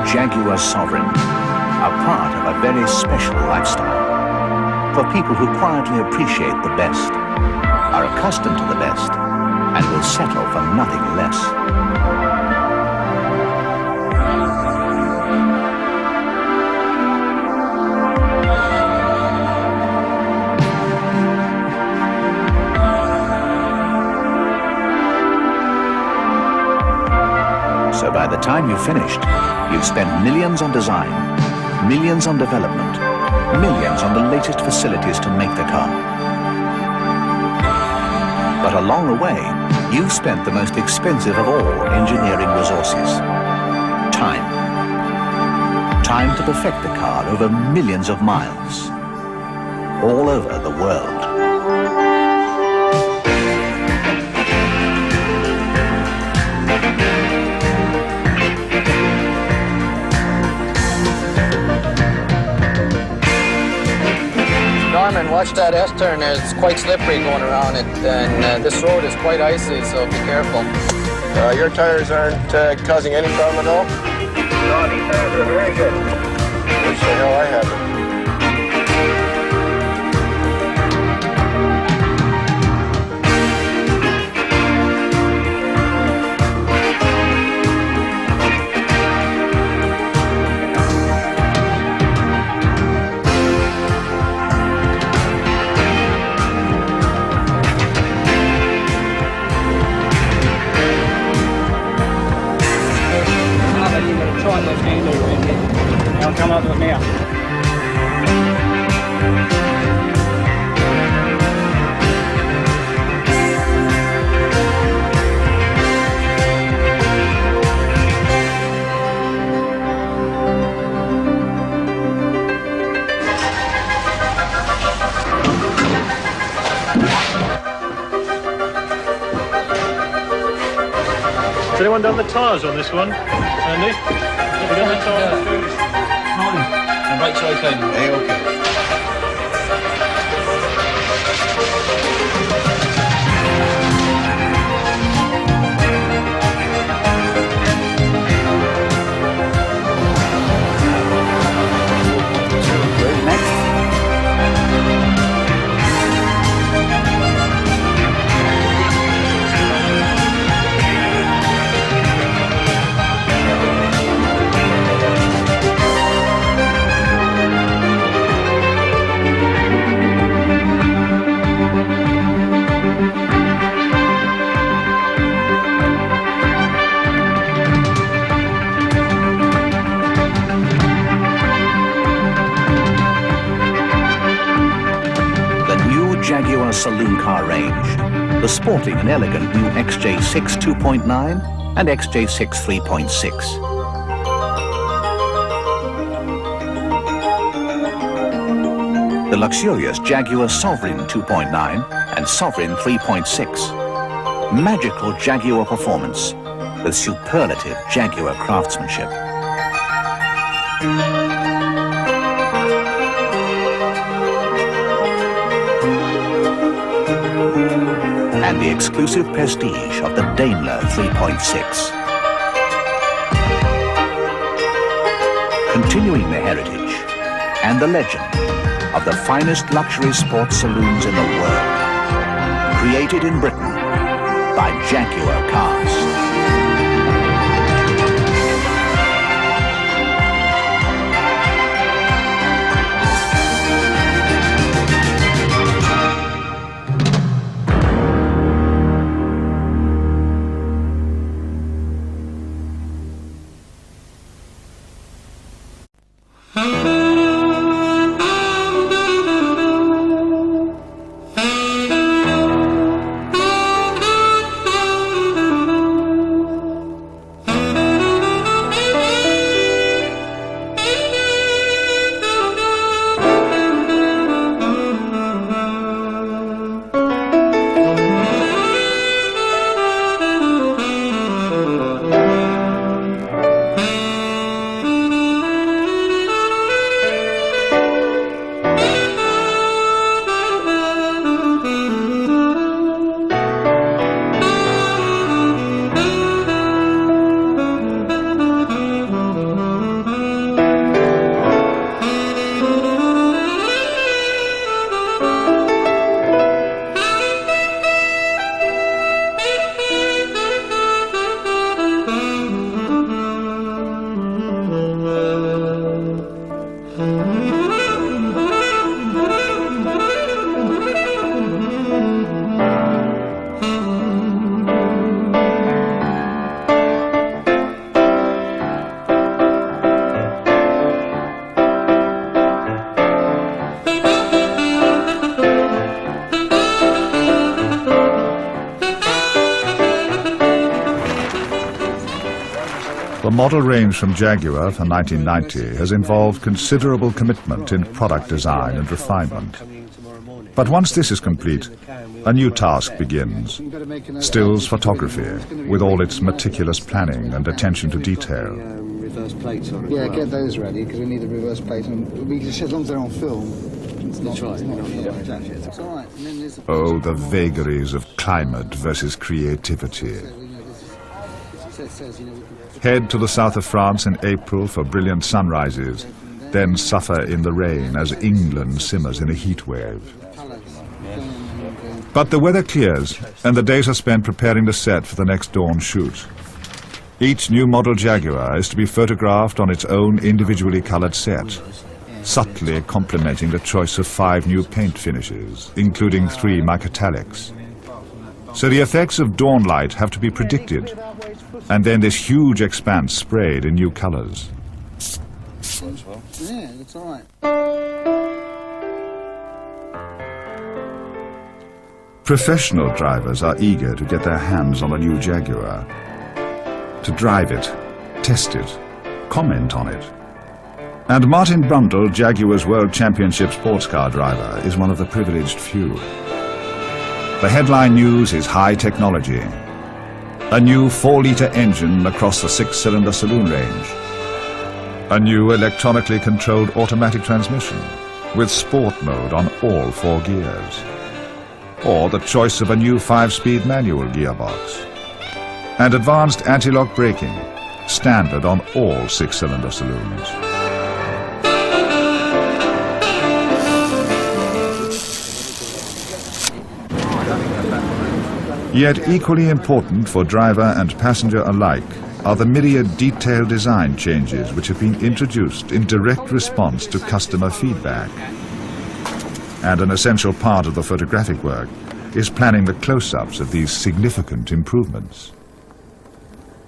Jaguar Sovereign, a part of a very special lifestyle for people who quietly appreciate the best, are accustomed to the best, and will settle for nothing less. So by the time you've finished, you've spent millions on design, millions on development, millions on the latest facilities to make the car. But along the way, you've spent the most expensive of all engineering resources: time. Time to perfect the car over millions of miles. all over the world. Norman, watch that S-turn there. It's quite slippery going around it, and this road is quite icy, so be careful. Your tires aren't causing any problem at all? No, these tires are very good. Wish the hell I had them. I'll come up with it now. Has anyone done the tyres on this one, Andy? Have you done the tyres? And brakes are okay now. Hey, okay. Jaguar saloon car range, the sporting and elegant new XJ6 2.9 and XJ6 3.6. The luxurious Jaguar Sovereign 2.9 and Sovereign 3.6. Magical Jaguar performance with superlative Jaguar craftsmanship. And the exclusive prestige of the Daimler 3.6. Continuing the heritage and the legend of the finest luxury sports saloons in the world. Created in Britain by Jaguar Cars. The model range from Jaguar for 1990 has involved considerable commitment in product design and refinement. But once this is complete, a new task begins. Stills photography, with all its meticulous planning and attention to detail. Reverse plates on it. Yeah, get those ready, because we need the reverse plates. And we just, as long as they're on film, it's not, it's all right. And then there's Oh, the vagaries of climate versus creativity. Head to the south of France in April for brilliant sunrises, then suffer in the rain as England simmers in a heat wave. But the weather clears, and the days are spent preparing the set for the next dawn shoot. Each new model Jaguar is to be photographed on its own individually colored set, subtly complementing the choice of 5 new paint finishes, including 3 micatallics. So the effects of dawn light have to be predicted, and then this huge expanse sprayed in new colors. Yeah, that's all right. Professional drivers are eager to get their hands on a new Jaguar, to drive it, test it, comment on it. And Martin Brundle, Jaguar's World Championship sports car driver, is one of the privileged few. The headline news is high technology. A new 4-litre engine across the 6-cylinder saloon range. A new electronically controlled automatic transmission with sport mode on all 4 gears. Or the choice of a new 5-speed manual gearbox. And advanced anti-lock braking, standard on all 6-cylinder saloons. Yet equally important for driver and passenger alike are the myriad detailed design changes which have been introduced in direct response to customer feedback. And an essential part of the photographic work is planning the close-ups of these significant improvements.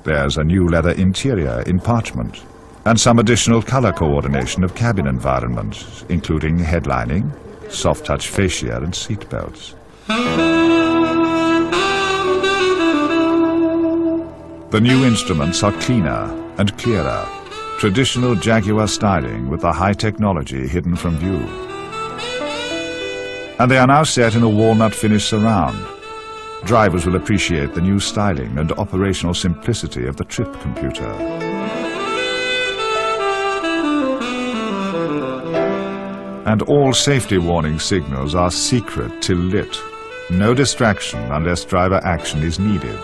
There's a new leather interior in parchment, and some additional color coordination of cabin environments, including headlining, soft-touch fascia and seat belts. The new instruments are cleaner and clearer, traditional Jaguar styling with the high technology hidden from view. And they are now set in a walnut finish surround. Drivers will appreciate the new styling and operational simplicity of the trip computer. And all safety warning signals are secret till lit. No distraction unless driver action is needed.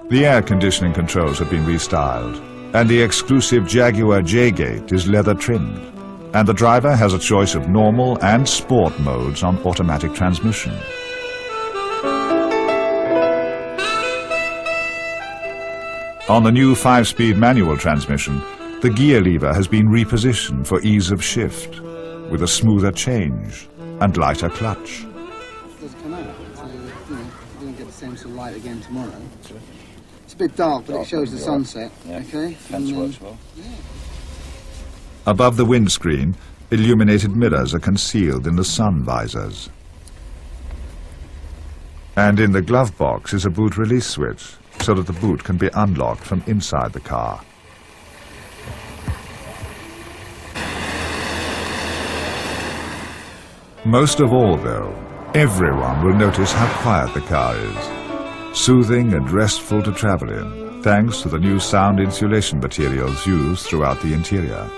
The air conditioning controls have been restyled, and the exclusive Jaguar J-Gate is leather trimmed, and the driver has a choice of normal and sport modes on automatic transmission. On the new 5-speed manual transmission, the gear lever has been repositioned for ease of shift, with a smoother change and lighter clutch. It does come out, so you don't get the same sort of light again tomorrow. It's a bit dark, but it shows the sunset. Okay. Fence works well. Above the windscreen, illuminated mirrors are concealed in the sun visors. And in the glove box is a boot release switch, so that the boot can be unlocked from inside the car. Most of all, though, everyone will notice how quiet the car is. Soothing and restful to travel in, thanks to the new sound insulation materials used throughout the interior.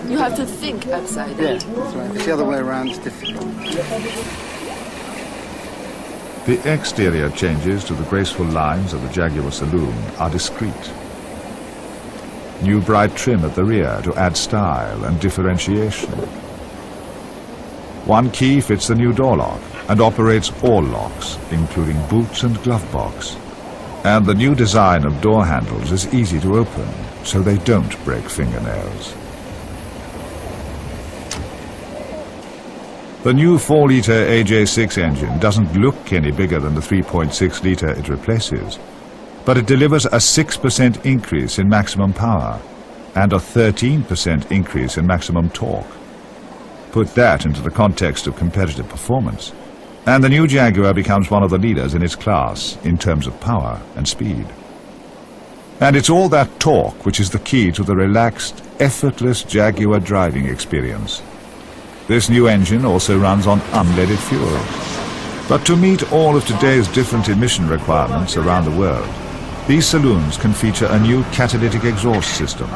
You have to think upside down. Yeah, that's right. It's the other way around, it's difficult. The exterior changes to the graceful lines of the Jaguar saloon are discreet. New bright trim at the rear to add style and differentiation. One key fits the new door lock and operates all locks, including boots and glove box. And the new design of door handles is easy to open, so they don't break fingernails. The new 4-litre AJ6 engine doesn't look any bigger than the 3.6-litre it replaces, but it delivers a 6% increase in maximum power and a 13% increase in maximum torque. Put that into the context of competitive performance, and the new Jaguar becomes one of the leaders in its class in terms of power and speed. And it's all that torque which is the key to the relaxed, effortless Jaguar driving experience. This new engine also runs on unleaded fuel. But to meet all of today's different emission requirements around the world, these saloons can feature a new catalytic exhaust system.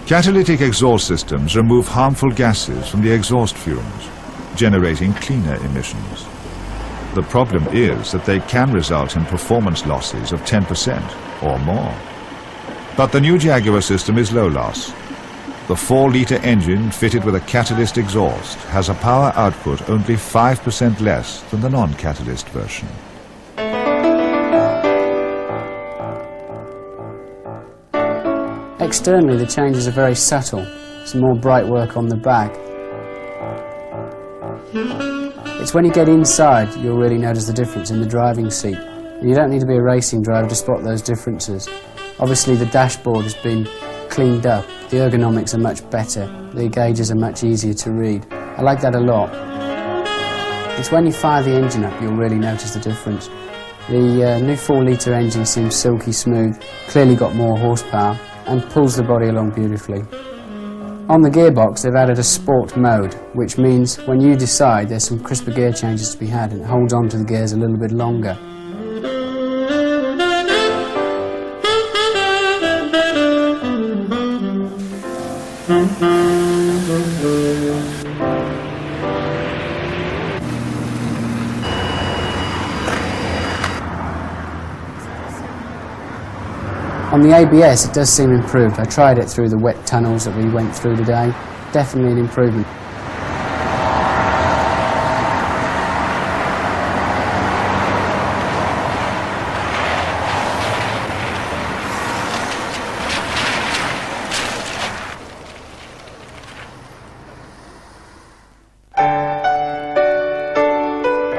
Catalytic exhaust systems remove harmful gases from the exhaust fumes, generating cleaner emissions. The problem is that they can result in performance losses of 10% or more. But the new Jaguar system is low loss. The 4-litre engine fitted with a catalyst exhaust has a power output only 5% less than the non-catalyst version. Externally, the changes are very subtle. Some more bright work on the back. It's when you get inside you'll really notice the difference in the driving seat. And you don't need to be a racing driver to spot those differences. Obviously the dashboard has been cleaned up. The ergonomics are much better. The gauges are much easier to read. I like that a lot. It's when you fire the engine up you'll really notice the difference. The new 4-litre engine seems silky smooth, clearly got more horsepower, and pulls the body along beautifully. On the gearbox they've added a sport mode, which means when you decide there's some crisper gear changes to be had, and it holds on to the gears a little bit longer. On the ABS it does seem improved. I tried it through the wet tunnels that we went through today. Definitely an improvement.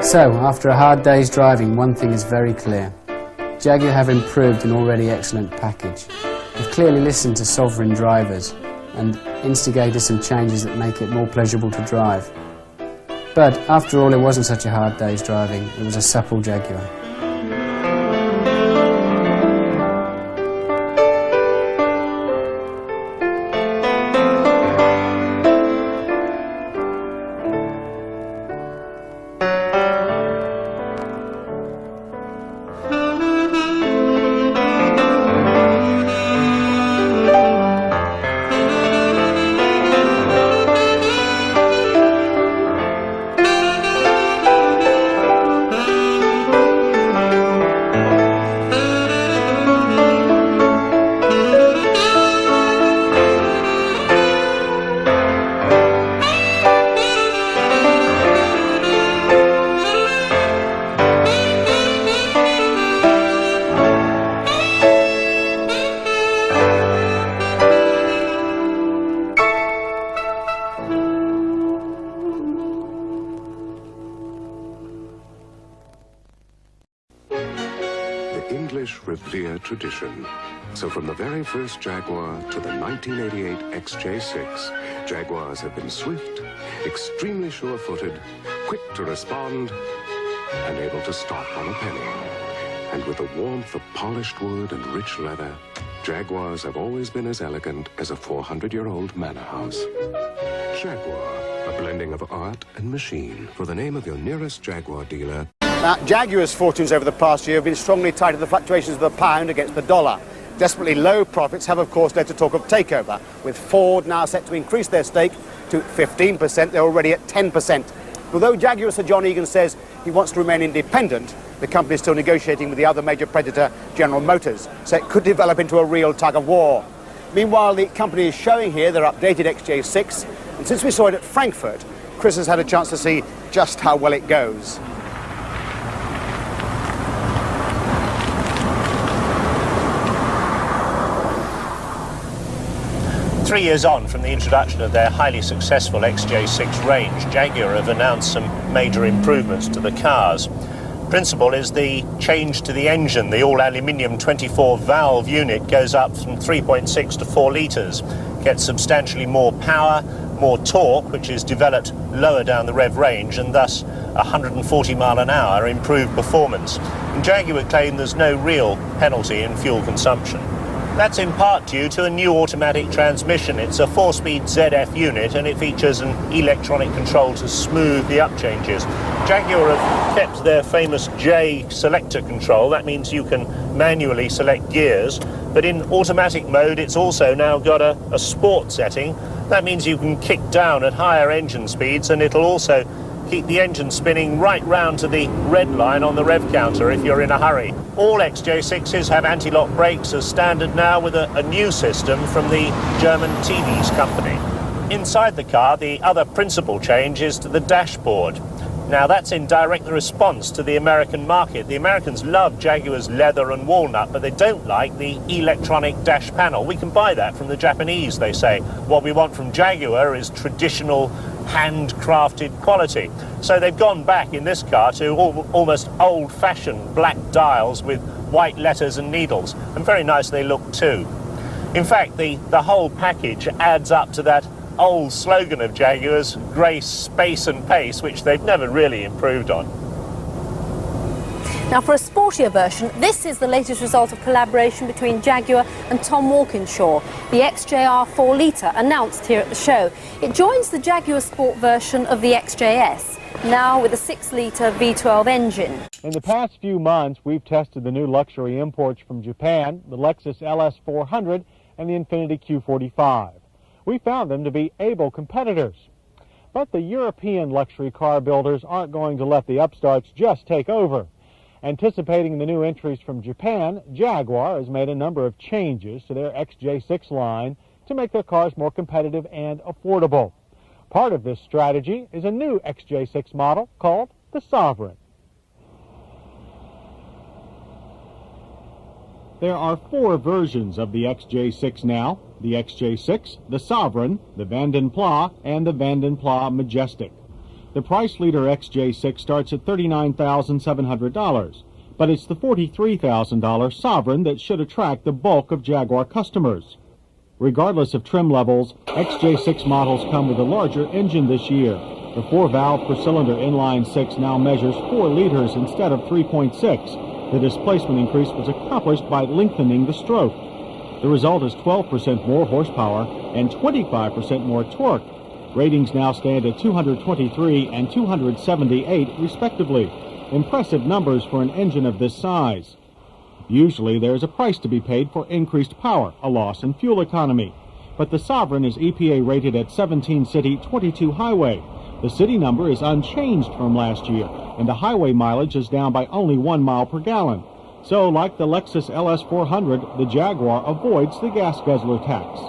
So, after a hard day's driving, one thing is very clear. Jaguar have improved an already excellent package. They've clearly listened to sovereign drivers and instigated some changes that make it more pleasurable to drive. But after all, it wasn't such a hard day's driving. It was a supple Jaguar. Revere tradition. So from the very first Jaguar to the 1988 XJ6, Jaguars have been swift, extremely sure-footed, quick to respond, and able to stop on a penny. And with the warmth of polished wood and rich leather, Jaguars have always been as elegant as a 400-year-old manor house. Jaguar, a blending of art and machine. For the name of your nearest Jaguar dealer. Now, Jaguar's fortunes over the past year have been strongly tied to the fluctuations of the pound against the dollar. Desperately low profits have, of course, led to talk of takeover, with Ford now set to increase their stake to 15%. They're already at 10%. Although Jaguar Sir John Egan says he wants to remain independent, the company is still negotiating with the other major predator, General Motors, so it could develop into a real tug-of-war. Meanwhile, the company is showing here their updated XJ6, and since we saw it at Frankfurt, Chris has had a chance to see just how well it goes. 3 years on from the introduction of their highly successful XJ6 range, Jaguar have announced some major improvements to the cars. Principal is the change to the engine. The all-aluminium 24-valve unit goes up from 3.6 to 4 litres, gets substantially more power, more torque, which is developed lower down the rev range, and thus 140 mile an hour improved performance. And Jaguar claim there's no real penalty in fuel consumption. That's in part due to a new automatic transmission. It's a 4-speed ZF unit, and it features an electronic control to smooth the up changes. Jaguar have kept their famous J selector control. That means you can manually select gears, but in automatic mode it's also now got a sport setting. That means you can kick down at higher engine speeds, and it'll also keep the engine spinning right round to the red line on the rev counter if you're in a hurry. All XJ6s have anti-lock brakes as standard now, with a new system from the German TV's company. Inside the car, the other principal change is to the dashboard. Now that's in direct response to the American market. The Americans love Jaguar's leather and walnut, but they don't like the electronic dash panel. We can buy that from the Japanese, they say. What we want from Jaguar is traditional handcrafted quality. So they've gone back in this car to almost old-fashioned black dials with white letters and needles, and very nice they look too. In fact, the whole package adds up to that old slogan of Jaguar's, grace, space and pace, which they've never really improved on. Now, for a sportier version, this is the latest result of collaboration between Jaguar and Tom Walkinshaw, the XJR 4 litre, announced here at the show. It joins the Jaguar Sport version of the XJS, now with a 6 litre V12 engine. In the past few months, we've tested the new luxury imports from Japan, the Lexus LS400 and the Infiniti Q45. We found them to be able competitors. But the European luxury car builders aren't going to let the upstarts just take over. Anticipating the new entries from Japan, Jaguar has made a number of changes to their XJ6 line to make their cars more competitive and affordable. Part of this strategy is a new XJ6 model called the Sovereign. There are 4 versions of the XJ6 now: the XJ6, the Sovereign, the Vanden Plas, and the Vanden Plas Majestic. The price leader XJ6 starts at $39,700, but it's the $43,000 Sovereign that should attract the bulk of Jaguar customers. Regardless of trim levels, XJ6 models come with a larger engine this year. The 4-valve per-cylinder inline-6 now measures 4 liters instead of 3.6. The displacement increase was accomplished by lengthening the stroke. The result is 12% more horsepower and 25% more torque. Ratings now stand at 223 and 278, respectively. Impressive numbers for an engine of this size. Usually there's a price to be paid for increased power, a loss in fuel economy. But the Sovereign is EPA rated at 17 city, 22 highway. The city number is unchanged from last year, and the highway mileage is down by only 1 mile per gallon. So, like the Lexus LS400, the Jaguar avoids the gas guzzler tax.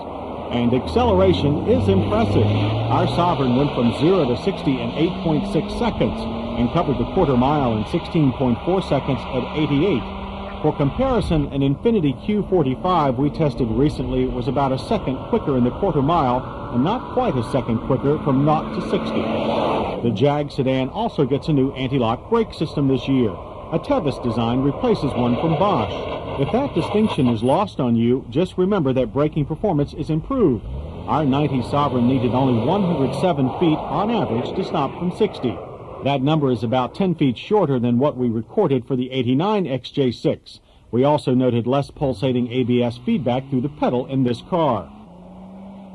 And acceleration is impressive. Our Sovereign went from 0 to 60 in 8.6 seconds and covered the quarter mile in 16.4 seconds at 88. For comparison, an Infiniti Q45 we tested recently was about a second quicker in the quarter mile and not quite a second quicker from 0 to 60. The Jag sedan also gets a new anti-lock brake system this year. A Tevis design replaces one from Bosch. If that distinction is lost on you, just remember that braking performance is improved. Our 90 Sovereign needed only 107 feet on average to stop from 60. That number is about 10 feet shorter than what we recorded for the 89 XJ6. We also noted less pulsating ABS feedback through the pedal in this car.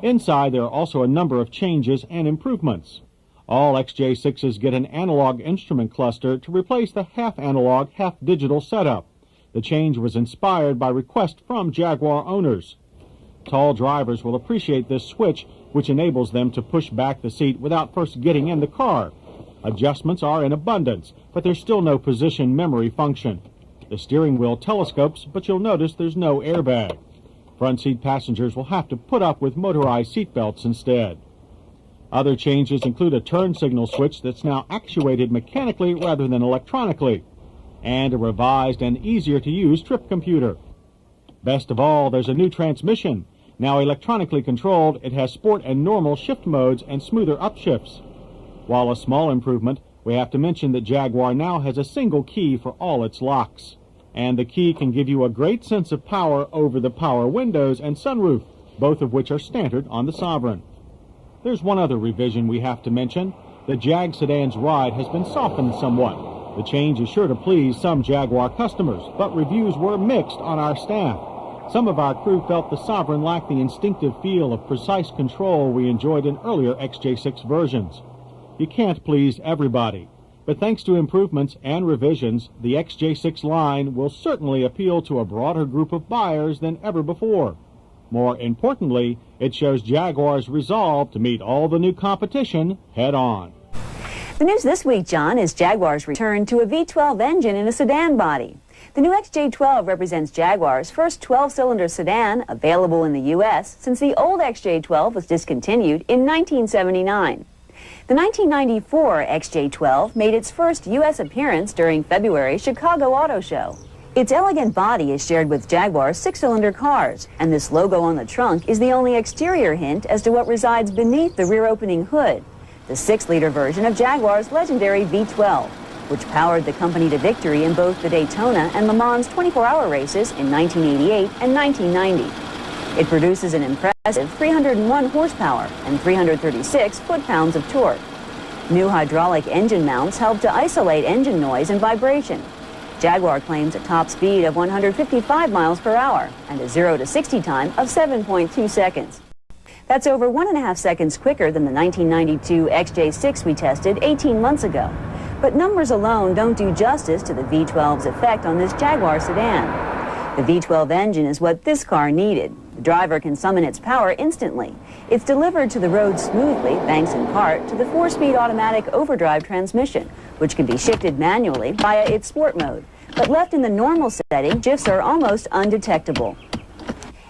Inside, there are also a number of changes and improvements. All XJ6s get an analog instrument cluster to replace the half-analog, half-digital setup. The change was inspired by request from Jaguar owners. Tall drivers will appreciate this switch, which enables them to push back the seat without first getting in the car. Adjustments are in abundance, but there's still no position memory function. The steering wheel telescopes, but you'll notice there's no airbag. Front seat passengers will have to put up with motorized seat belts instead. Other changes include a turn signal switch that's now actuated mechanically rather than electronically, and a revised and easier to use trip computer. Best of all, there's a new transmission. Now electronically controlled, it has sport and normal shift modes and smoother upshifts. While a small improvement, we have to mention that Jaguar now has a single key for all its locks. And the key can give you a great sense of power over the power windows and sunroof, both of which are standard on the Sovereign. There's one other revision we have to mention. The Jag sedan's ride has been softened somewhat. The change is sure to please some Jaguar customers, but reviews were mixed on our staff. Some of our crew felt the Sovereign lacked the instinctive feel of precise control we enjoyed in earlier XJ6 versions. You can't please everybody, but thanks to improvements and revisions, the XJ6 line will certainly appeal to a broader group of buyers than ever before. More importantly, it shows Jaguar's resolve to meet all the new competition head-on. The news this week, John, is Jaguar's return to a V12 engine in a sedan body. The new XJ12 represents Jaguar's first 12-cylinder sedan available in the U.S. since the old XJ12 was discontinued in 1979. The 1994 XJ12 made its first U.S. appearance during February's Chicago Auto Show. Its elegant body is shared with Jaguar's 6-cylinder cars, and this logo on the trunk is the only exterior hint as to what resides beneath the rear-opening hood, the 6-liter version of Jaguar's legendary V12, which powered the company to victory in both the Daytona and Le Mans 24-hour races in 1988 and 1990. It produces an impressive 301 horsepower and 336 foot-pounds of torque. New hydraulic engine mounts help to isolate engine noise and vibration. Jaguar claims a top speed of 155 miles per hour and a 0 to 60 time of 7.2 seconds. That's over 1.5 seconds quicker than the 1992 XJ6 we tested 18 months ago. But numbers alone don't do justice to the V12's effect on this Jaguar sedan. The V12 engine is what this car needed. The driver can summon its power instantly. It's delivered to the road smoothly, thanks in part to the 4-speed automatic overdrive transmission, which can be shifted manually via its sport mode. But left in the normal setting, shifts are almost undetectable.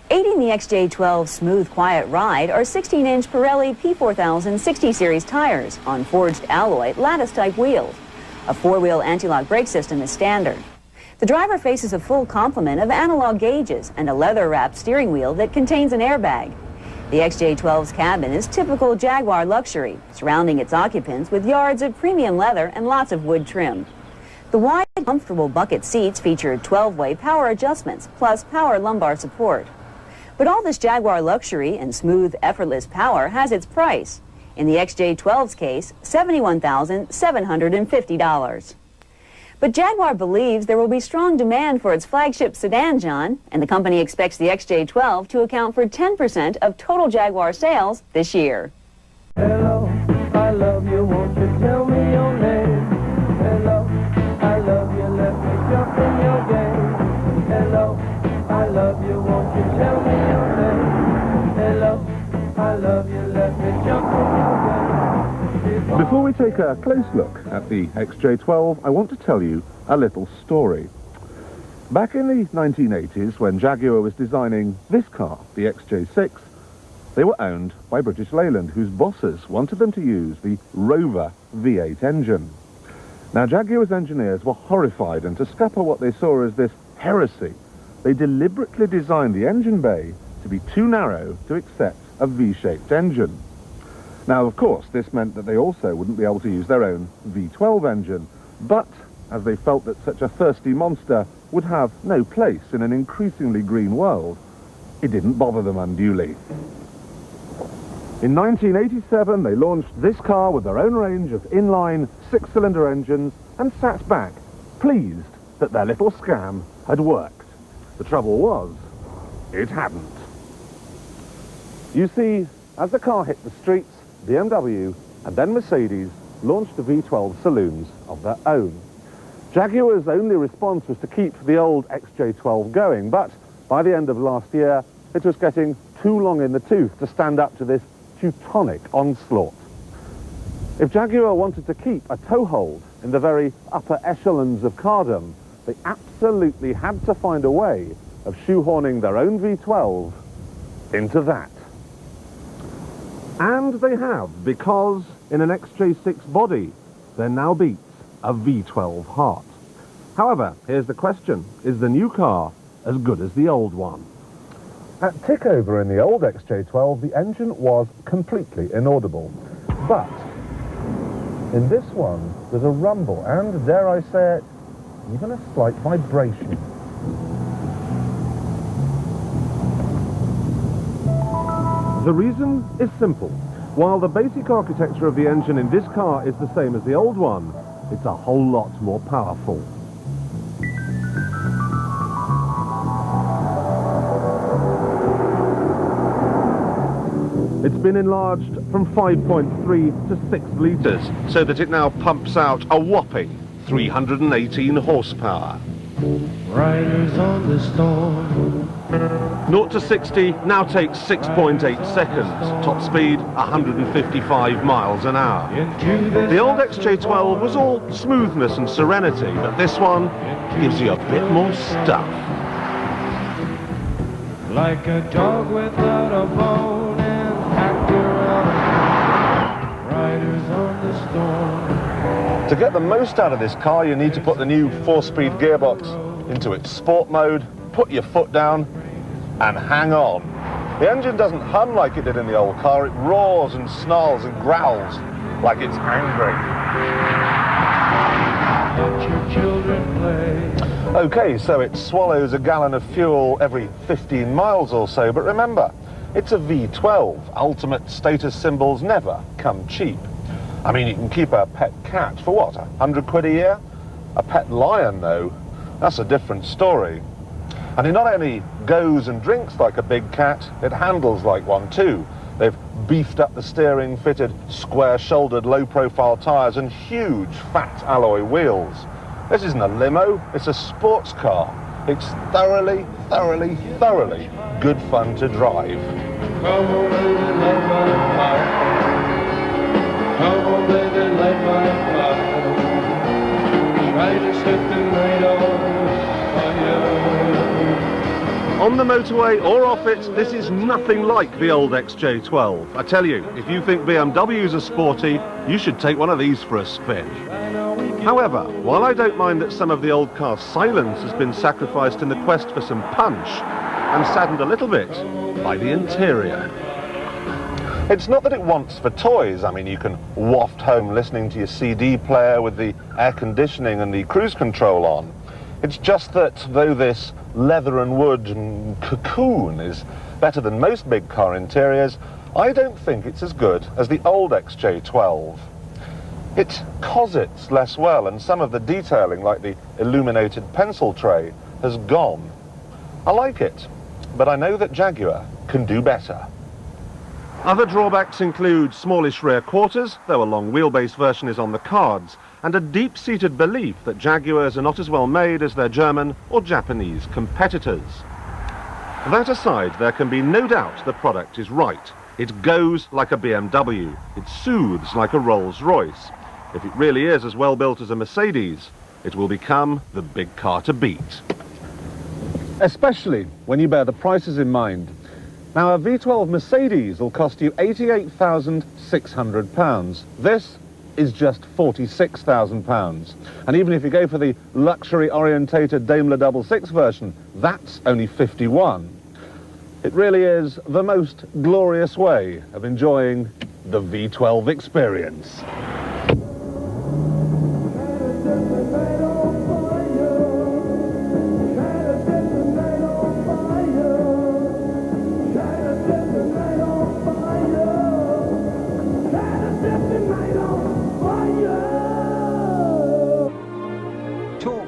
Aiding the XJ12's smooth, quiet ride are 16-inch Pirelli P4000 60 series tires on forged alloy lattice-type wheels. A 4-wheel anti-lock brake system is standard. The driver faces a full complement of analog gauges and a leather-wrapped steering wheel that contains an airbag. The XJ12's cabin is typical Jaguar luxury, surrounding its occupants with yards of premium leather and lots of wood trim. The wide, comfortable bucket seats feature 12-way power adjustments, plus power lumbar support. But all this Jaguar luxury and smooth, effortless power has its price. In the XJ12's case, $71,750. But Jaguar believes there will be strong demand for its flagship sedan, John, and the company expects the XJ12 to account for 10% of total Jaguar sales this year. Hello, I love you, won't you tell me your name? Hello, I love you, let me jump in your game. Hello, I love you, won't you tell me your name? Hello, I love you, let me jump in your game. Before we take a close look at the XJ12, I want to tell you a little story. Back in the 1980s, when Jaguar was designing this car, the XJ6, they were owned by British Leyland, whose bosses wanted them to use the Rover V8 engine. Now, Jaguar's engineers were horrified, and to scupper what they saw as this heresy, they deliberately designed the engine bay to be too narrow to accept a V-shaped engine. Now, of course, this meant that they also wouldn't be able to use their own V12 engine, but as they felt that such a thirsty monster would have no place in an increasingly green world, it didn't bother them unduly. In 1987, they launched this car with their own range of inline 6-cylinder engines and sat back, pleased that their little scam had worked. The trouble was, it hadn't. You see, as the car hit the streets, BMW and then Mercedes launched the V12 saloons of their own. Jaguar's only response was to keep the old XJ12 going, but by the end of last year, it was getting too long in the tooth to stand up to this Teutonic onslaught. If Jaguar wanted to keep a toehold in the very upper echelons of cardom, they absolutely had to find a way of shoehorning their own V12 into that. And they have, because in an XJ6 body, there now beats a V12 heart. However, here's the question: is the new car as good as the old one? At tickover in the old XJ12, the engine was completely inaudible. But in this one, there's a rumble and, dare I say it, even a slight vibration. The reason is simple. While the basic architecture of the engine in this car is the same as the old one, it's a whole lot more powerful. It's been enlarged from 5.3 to 6 litres, so that it now pumps out a whopping 318 horsepower. Riders on the storm. 0 to 60 now takes 6.8 seconds, top speed 155 miles an hour. The old XJ12 was all smoothness and serenity, but this one gives you a bit more stuff. Like a dog without a bone and actor on riders on the storm. To get the most out of this car, you need to put the new 4-speed gearbox into its sport mode, put your foot down, and hang on. The engine doesn't hum like it did in the old car, it roars and snarls and growls like it's angry. Let your children play. Okay, so it swallows a gallon of fuel every 15 miles or so, but remember, it's a V12. Ultimate status symbols never come cheap. I mean, you can keep a pet cat for what, 100 quid a year? A pet lion, though, that's a different story. And it not only goes and drinks like a big cat, it handles like one too. They've beefed up the steering, fitted square-shouldered, low-profile tyres and huge, fat alloy wheels. This isn't a limo, it's a sports car. It's thoroughly, thoroughly, thoroughly good fun to drive. Come on, baby, light my fire. Come on, baby, light my fire. Try to set the night on fire. On the motorway or off it, this is nothing like the old XJ12. I tell you, if you think BMWs are sporty, you should take one of these for a spin. However, while I don't mind that some of the old car's silence has been sacrificed in the quest for some punch, I'm saddened a little bit by the interior. It's not that it wants for toys. I mean, you can waft home listening to your CD player with the air conditioning and the cruise control on. It's just that though this leather and wood and cocoon is better than most big car interiors, I don't think it's as good as the old XJ12. It cosets less well, and some of the detailing, like the illuminated pencil tray, has gone. I like it, but I know that Jaguar can do better. Other drawbacks include smallish rear quarters, though a long wheelbase version is on the cards, and a deep-seated belief that Jaguars are not as well made as their German or Japanese competitors. That aside, there can be no doubt the product is right. It goes like a BMW. It soothes like a Rolls-Royce. If it really is as well built as a Mercedes, it will become the big car to beat. Especially when you bear the prices in mind. Now, a V12 Mercedes will cost you £88,600. This is just £46,000. And even if you go for the luxury-orientated Daimler 66 version, that's only £51,000. It really is the most glorious way of enjoying the V12 experience.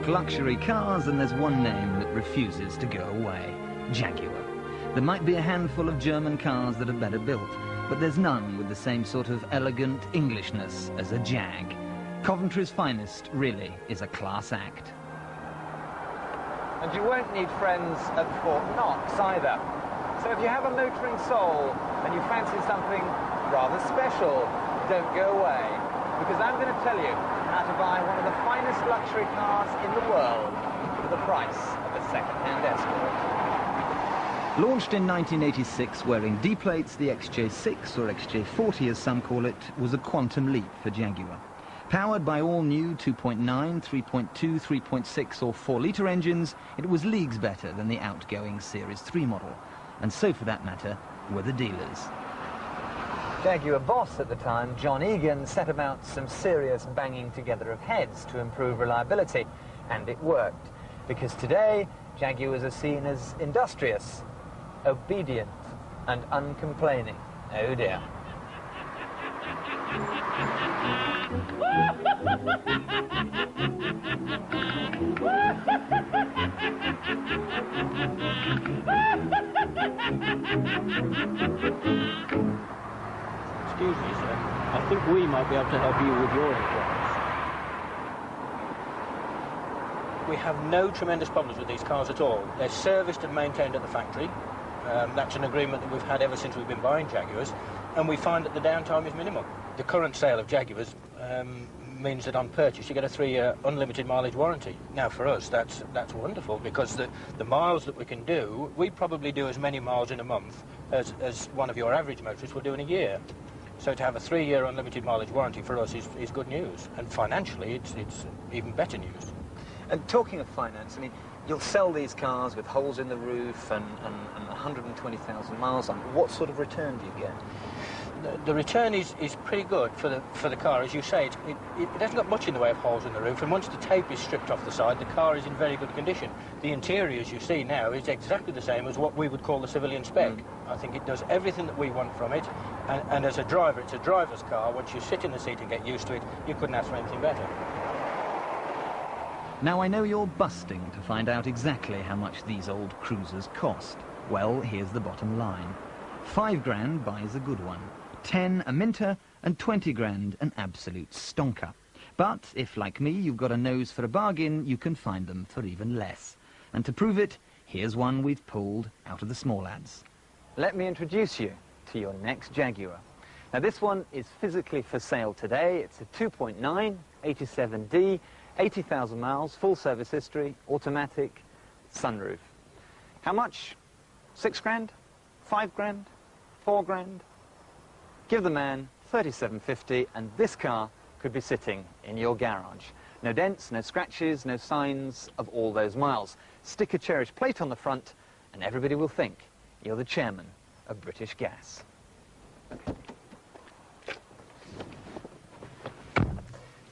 Luxury cars, and there's one name that refuses to go away: Jaguar. There might be a handful of German cars that are better built, but there's none with the same sort of elegant Englishness as a Jag. Coventry's finest really is a class act. And you won't need friends at Fort Knox either. So if you have a motoring soul and you fancy something rather special, don't go away, because I'm going to tell you how to buy one of the finest luxury cars in the world for the price of a second-hand Escort. Launched in 1986 wearing D-plates, the XJ6, or XJ40 as some call it, was a quantum leap for Jaguar. Powered by all new 2.9, 3.2, 3.6 or 4-litre engines, it was leagues better than the outgoing Series 3 model. and so for that matter were the dealers. Jaguar boss at the time, John Egan, set about some serious banging together of heads to improve reliability, and it worked. Because today, Jaguars are seen as industrious, obedient, and uncomplaining. Oh dear. Excuse me, sir. I think we might be able to help you with your inquiries. We have no tremendous problems with these cars at all. They're serviced and maintained at the factory. That's an agreement that we've had ever since we've been buying Jaguars, and we find that the downtime is minimal. The current sale of Jaguars means that on purchase you get a 3-year unlimited mileage warranty. Now for us that's wonderful, because the miles that we can do, we probably do as many miles in a month as one of your average motorists will do in a year. So to have a 3-year unlimited mileage warranty for us is good news, and financially it's even better news. And talking of finance, I mean, you'll sell these cars with holes in the roof and 120,000 miles on. What sort of return do you get? The return is pretty good for the car. As you say, it hasn't got much in the way of holes in the roof, and once the tape is stripped off the side, the car is in very good condition. The interior, as you see now, is exactly the same as what we would call the civilian spec. I think it does everything that we want from it, and as a driver, it's a driver's car. Once you sit in the seat and get used to it, you couldn't ask for anything better. Now I know you're busting to find out exactly how much these old cruisers cost. Well, here's the bottom line. 5 grand buys a good one, 10 a minter, and 20 grand an absolute stonker. But if, like me, you've got a nose for a bargain, you can find them for even less. And to prove it, here's one we've pulled out of the small ads. Let me introduce you to your next Jaguar. Now this one is physically for sale today. It's a 2.9, 87D, 80,000 miles, full service history, automatic, sunroof. How much? 6 grand? 5 grand? 4 grand? Give the man 37.50 and this car could be sitting in your garage. No dents, no scratches, no signs of all those miles. Stick a cherished plate on the front and everybody will think you're the chairman of British Gas.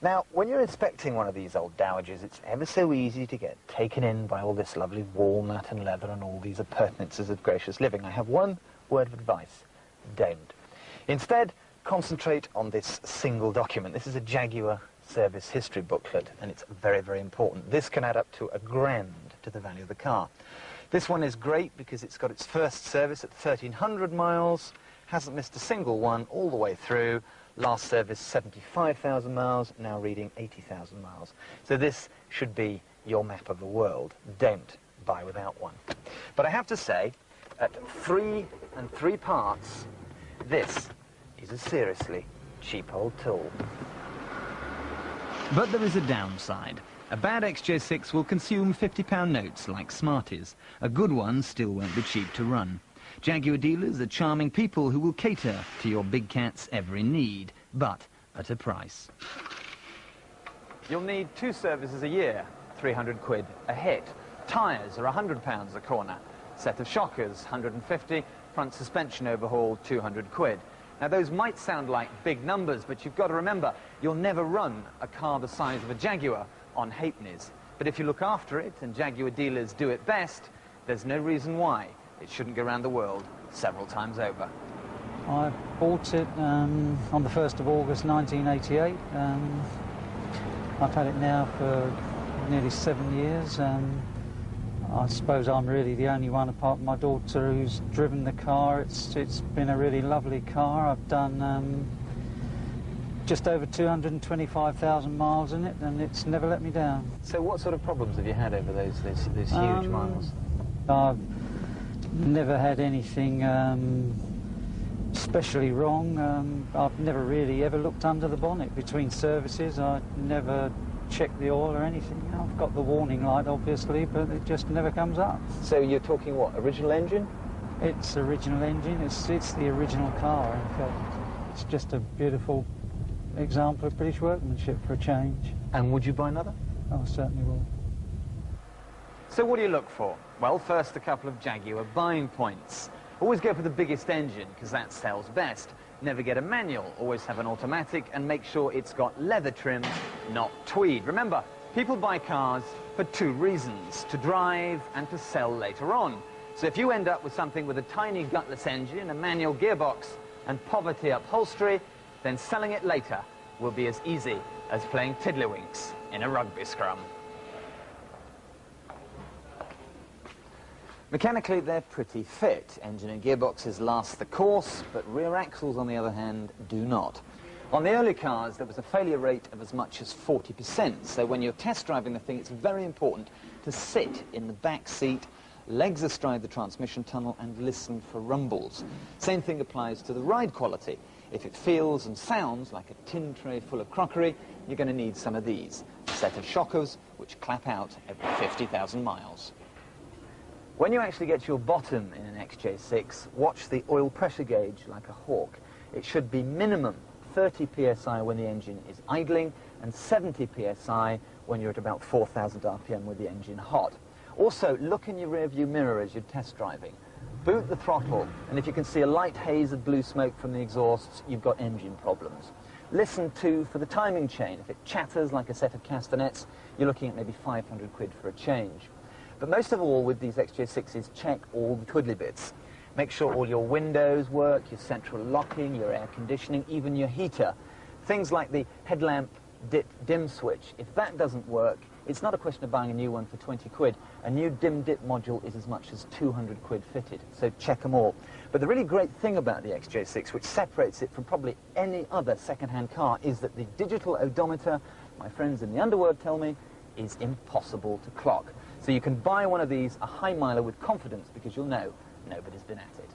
Now, when you're inspecting one of these old dowagers, it's ever so easy to get taken in by all this lovely walnut and leather and all these appurtenances of gracious living. I have one word of advice: don't. Instead, concentrate on this single document. This is a Jaguar service history booklet, and it's very, very important. This can add up to £1 grand to the value of the car. This one is great because it's got its first service at 1,300 miles, hasn't missed a single one all the way through. Last service 75,000 miles, now reading 80,000 miles. So this should be your map of the world. Don't buy without one. But I have to say, at 3 and 3 parts, this is a seriously cheap old tool. But there is a downside. A bad XJ6 will consume £50 notes like Smarties. A good one still won't be cheap to run. Jaguar dealers are charming people who will cater to your big cat's every need, but at a price. You'll need 2 services a year, 300 quid a hit. Tyres are £100 a corner. Set of shockers, 150. Front suspension overhaul, 200 quid. Now those might sound like big numbers, but you've got to remember, you'll never run a car the size of a Jaguar on halfpennies. But if you look after it, and Jaguar dealers do it best, there's no reason why it shouldn't go around the world several times over. I bought it on the 1st of August 1988. I've had it now for nearly 7 years. I suppose I'm really the only one apart from my daughter who's driven the car. It's been a really lovely car. I've done just over 225,000 miles in it, and it's never let me down. So what sort of problems have you had over those huge miles? I've never had anything especially wrong. I've never really ever looked under the bonnet between services. I never checked the oil or anything. I've got the warning light obviously, but it just never comes up. So you're talking what, original engine? It's original engine. It's the original car in fact. It's just a beautiful example of British workmanship for a change. And would you buy another? I certainly will. So what do you look for? Well, first a couple of Jaguar buying points. Always go for the biggest engine, because that sells best. Never get a manual, always have an automatic, and make sure it's got leather trim, not tweed. Remember, people buy cars for two reasons: to drive and to sell later on. So if you end up with something with a tiny gutless engine, a manual gearbox, and poverty upholstery, then selling it later will be as easy as playing tiddlywinks in a rugby scrum. Mechanically, they're pretty fit. Engine and gearboxes last the course, but rear axles, on the other hand, do not. On the early cars, there was a failure rate of as much as 40%, so when you're test driving the thing, it's very important to sit in the back seat, legs astride the transmission tunnel, and listen for rumbles. Same thing applies to the ride quality. If it feels and sounds like a tin tray full of crockery, you're going to need some of these. A set of shockers, which clap out every 50,000 miles. When you actually get to your bottom in an XJ6, watch the oil pressure gauge like a hawk. It should be minimum 30 psi when the engine is idling and 70 psi when you're at about 4,000 RPM with the engine hot. Also, look in your rearview mirror as you're test driving. Boot the throttle, and if you can see a light haze of blue smoke from the exhausts, you've got engine problems. Listen too for the timing chain. If it chatters like a set of castanets, you're looking at maybe 500 quid for a change. But most of all, with these XJ6s, check all the twiddly bits. Make sure all your windows work, your central locking, your air conditioning, even your heater. Things like the headlamp dim switch. If that doesn't work, it's not a question of buying a new one for 20 quid. A new dim-dip module is as much as 200 quid fitted, so check them all. But the really great thing about the XJ6, which separates it from probably any other second-hand car, is that the digital odometer, my friends in the underworld tell me, is impossible to clock. So you can buy one of these, a high miler, with confidence, because you'll know nobody's been at it.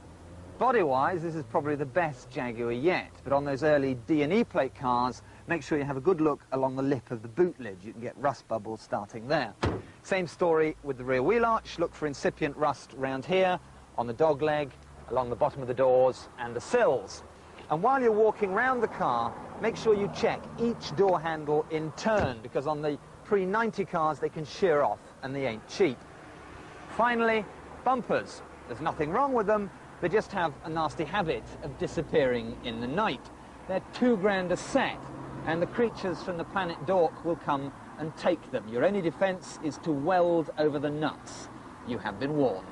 Body-wise, this is probably the best Jaguar yet, but on those early D&E plate cars, make sure you have a good look along the lip of the boot lid. You can get rust bubbles starting there. Same story with the rear wheel arch. Look for incipient rust round here, on the dog leg, along the bottom of the doors and the sills. And while you're walking round the car, make sure you check each door handle in turn, because on the pre-90 cars they can shear off and they ain't cheap. Finally, bumpers. There's nothing wrong with them, they just have a nasty habit of disappearing in the night. They're $2 a set, and the creatures from the planet Dork will come and take them. Your only defense is to weld over the nuts. You have been warned.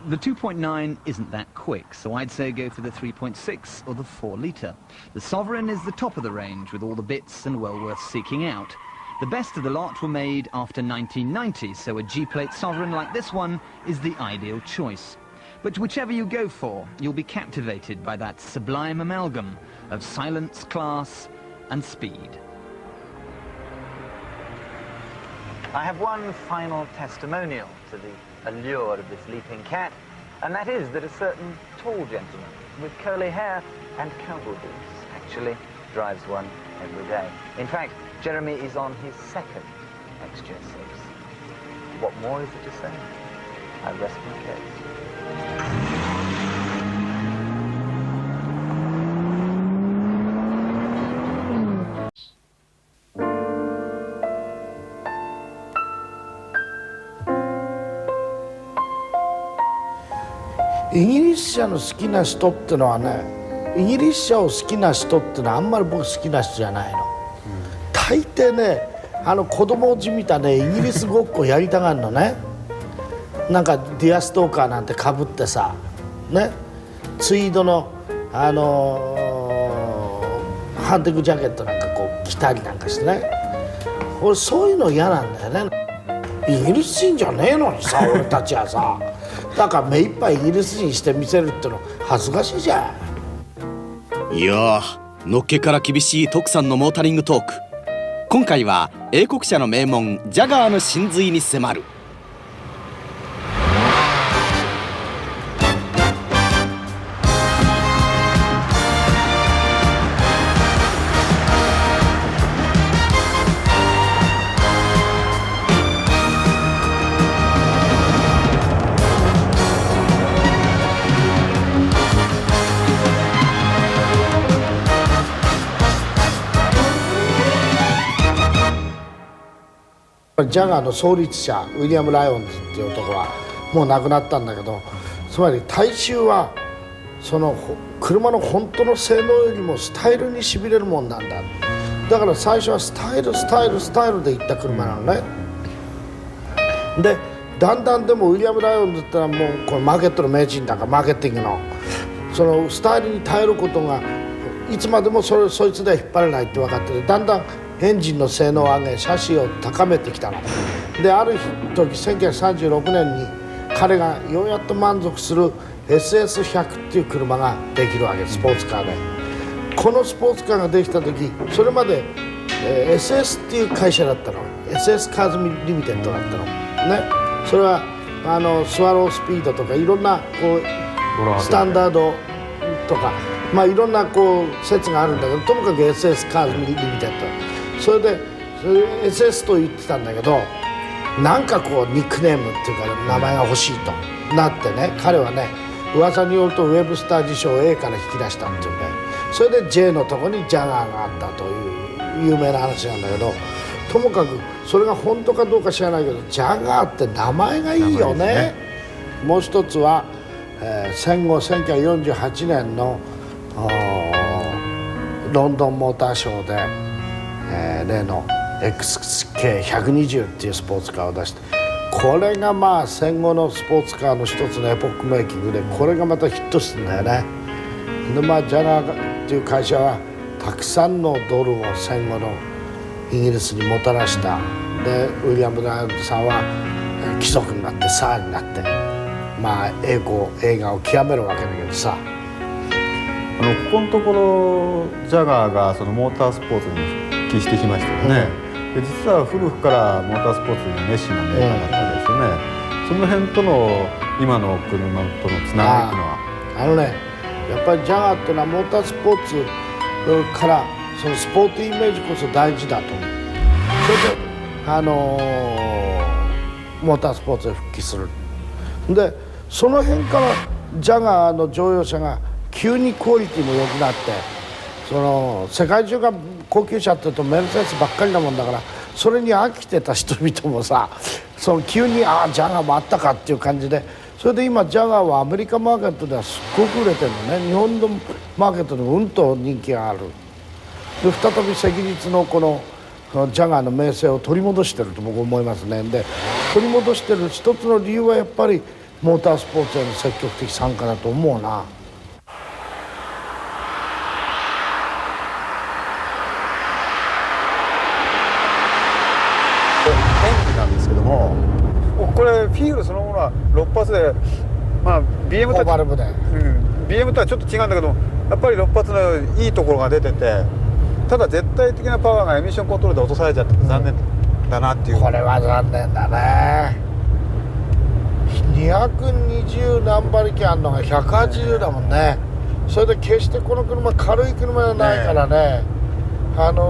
The 2.9 isn't that quick, so I'd say go for the 3.6 or the 4-litre. The Sovereign is the top of the range with all the bits and well worth seeking out. The best of the lot were made after 1990, so a G-plate Sovereign like this one is the ideal choice. But whichever you go for, you'll be captivated by that sublime amalgam of silence, class, and speed. I have one final testimonial to the allure of this leaping cat, and that is that a certain tall gentleman with curly hair and cowboy boots actually drives one every day. In fact, Jeremy is on his second XJ6. What more is there to say? I rest my case.イギリス車の好きな人ってのはね、イギリス車を好きな人ってのはあんまり僕好きな人じゃないの。大抵ね、子供じみたね、イギリスごっこやりたがるのね。なんかディアストーカーなんてかぶってさ、ね、ツイードのハンティングジャケットなんかこう着たりなんかしてね。俺そういうの嫌なんだよね。イギリス人じゃねえのにさ、俺たちはさ。だから目いっぱいイギリス人して見せるっての恥ずかしいじゃん。いやー、のっけから厳しい徳さんのモータリングトーク。今回は英国車の名門ジャガーの真髄に迫る。ジジャガーの創立者ウィリアム・ライオンズっていう男はもう亡くなったんだけど、つまり大衆はその車の本当の性能よりもスタイルにしびれるもんなんだ。だから最初はスタイルスタイルスタイルでいった車なのね。でだんだんでもウィリアム・ライオンズってのはもうこのマーケットの名人だから、マーケティングのそのスタイルに耐えることがいつまでもそいつでは引っ張れないって分かってて、だんだんエンジンの性能を上げシャシーを高めてきたので、ある時1936年に彼がようやっと満足する SS100 っていう車ができるわけ、スポーツカーで。このスポーツカーができた時、それまで、SS っていう会社だったの、 SS カーズリミテッドだったのね。それはスワロースピードとかいろんなこうスタンダードとか、まあいろんなこう説があるんだけど、ともかく SS カーズリミテッド、それでSS と言ってたんだけど、なんかこうニックネームっていうか名前が欲しいとなってね、彼はね噂によるとウェブスター辞書を A から引き出したっていうんだよ。それで J のとこにジャガーがあったという有名な話なんだけど、ともかくそれが本当かどうか知らないけど、ジャガーって名前がいいよね。もう一つは、戦後1948年のロンドンモーターショーで、例の XJ40 っていうスポーツカーを出して、これがまあ戦後のスポーツカーの一つのエポックメイキングで、これがまたヒットするんだよね。でまあジャガーっていう会社はたくさんのドルを戦後のイギリスにもたらした。でウィリアム・ライオンズさんは貴族になってサーになって、まあ映画を極めるわけだけどさ、ここのところジャガーがそのモータースポーツに復帰してきましたよね。で実は古くからモータースポーツに熱心なメーカーだったんですよね。その辺との今の車とのつながりっていうのは、やっぱりジャガーっていうのはモータースポーツからそのスポーティーイメージこそ大事だと思う。それでモータースポーツへ復帰する。でその辺からジャガーの乗用車が急にクオリティも良くなって、その世界中が高級車っていうとメルセデスばっかりなもんだから、それに飽きてた人々もさ、その急にジャガーもあったかっていう感じで、それで今ジャガーはアメリカマーケットではすっごく売れてるのね。日本のマーケットでもうんと人気がある。で再び赤日のこのジャガーの名声を取り戻してると僕は思いますね。で取り戻してる一つの理由はやっぱりモータースポーツへの積極的参加だと思うな。エンジンなんですけども、これフィールそのものは6発で、まあ BM とは、BM とはちょっと違うんだけど、やっぱり6発のいいところが出てて、ただ絶対的なパワーがエミッションコントロールで落とされちゃって残念だなっていう。これは残念だね。220何馬力あるのが180だもんね。それで決してこの車軽い車じゃないからね、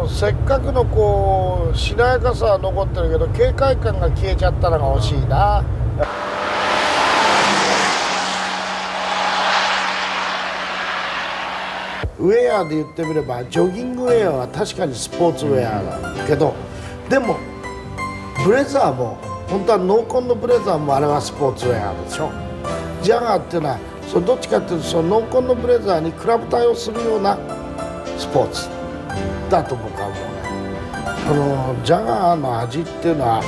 せっかくのこうしなやかさは残ってるけど軽快感が消えちゃったのが欲しいな。ウェアで言ってみればジョギングウェアは確かにスポーツウェアだけど、でもブレザーも本当はノーコンのブレザーもあれはスポーツウェアでしょ。ジャガーっていうのはどっちかっていうとそのノーコンのブレザーにクラブ対応するようなスポーツだと僕は思うね。このジャガーの味っていうのは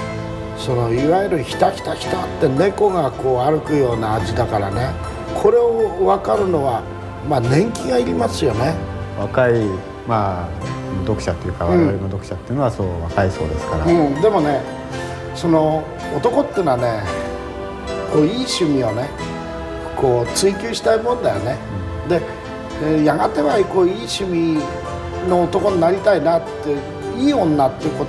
そのいわゆるヒタヒタヒタって猫がこう歩くような味だからね。これを分かるのはまあ年季がいりますよね。若いまあ読者っていうか我々の読者っていうのはそう若いそうですから、でもねその男っていうのはねこういい趣味をねこう追求したいもんだよね。でやがてはこういい趣味の男になりたいなって、いい女っていう言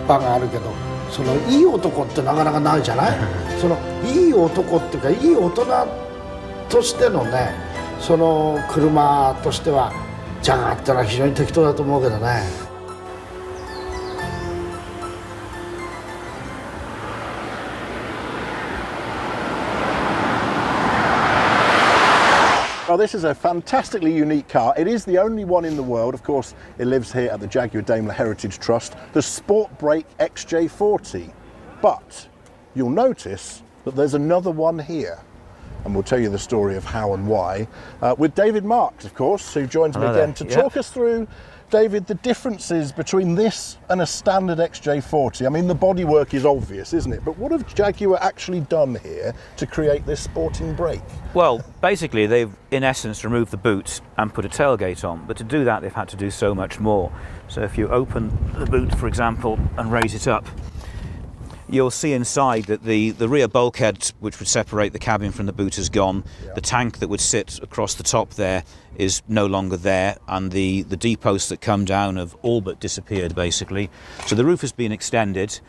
葉があるけど、そのいい男ってなかなかないじゃないそのいい男っていうかいい大人としてのね、その車としてはジャガーってのは非常に適当だと思うけどね。Well, this is a fantastically unique car. It is the only one in the world. Of course, it lives here at the Jaguar Daimler Heritage Trust. The Sport Brake XJ40. But you'll notice that there's another one here, and we'll tell you the story of how and why, with David Marks, of course, who joins me again to talk us through, David, the differences between this and a standard XJ40. I mean, the bodywork is obvious, isn't it? But what have Jaguar actually done here to create this sporting brake? Well, basically, they've, in essence, removed the boot and put a tailgate on. But to do that, they've had to do so much more. So if you open the boot, for example, and raise it up, you'll see inside that the rear bulkhead, which would separate the cabin from the boot, has gone. Yeah. The tank that would sit across the top there is no longer there, and the D-posts that come down have all but disappeared, basically. So the roof has been extended,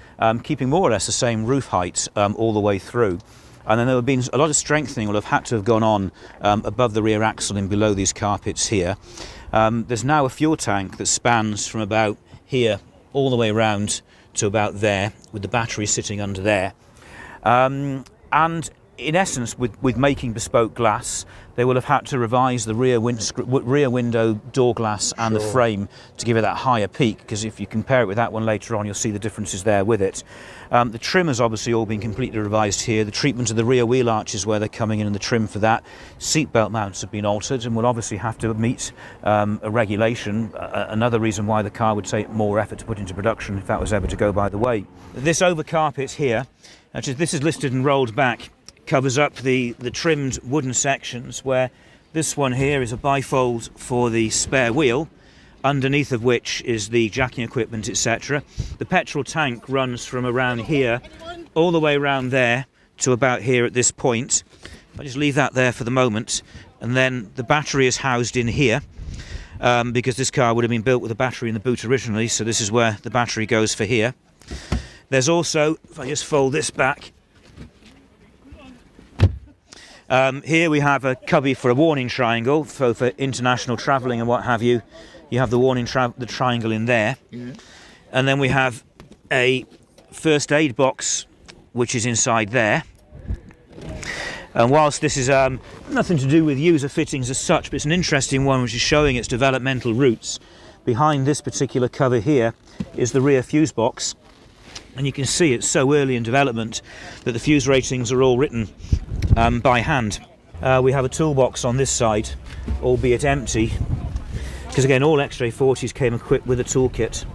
keeping more or less the same roof height all the way through. And then there have been a lot of strengthening will have had to have gone on above the rear axle and below these carpets here. There's now a fuel tank that spans from about here all the way around to about there, with the battery sitting under there. And in essence, with making bespoke glass, they will have had to revise the rear window door glass and the frame to give it that higher peak, because if you compare it with that one later on, you'll see the differences there with it. The trim has obviously all been completely revised here. The treatment of the rear wheel arches where they're coming in and the trim for that. Seatbelt mounts have been altered and will obviously have to meet a regulation, another reason why the car would take more effort to put into production if that was ever to go by the way. This over carpet here, this is listed and rolled back, covers up the trimmed wooden sections, where this one here is a bifold for the spare wheel, underneath of which is the jacking equipment, etc. The petrol tank runs from around here all the way around there to about here at this point. I'll just leave that there for the moment, and then the battery is housed in here, because this car would have been built with a battery in the boot originally, so this is where the battery goes for here. There's also, if I just fold this back, here we have a cubby for a warning triangle, so for international travelling and what have you. You have the the triangle in there. Yeah. And then we have a first aid box, which is inside there. And whilst this is nothing to do with user fittings as such, but it's an interesting one which is showing its developmental roots, behind this particular cover here is the rear fuse box. And you can see it's so early in development that the fuse ratings are all written by hand. We have a toolbox on this side, albeit empty, because again all XJ40s came equipped with a toolkit,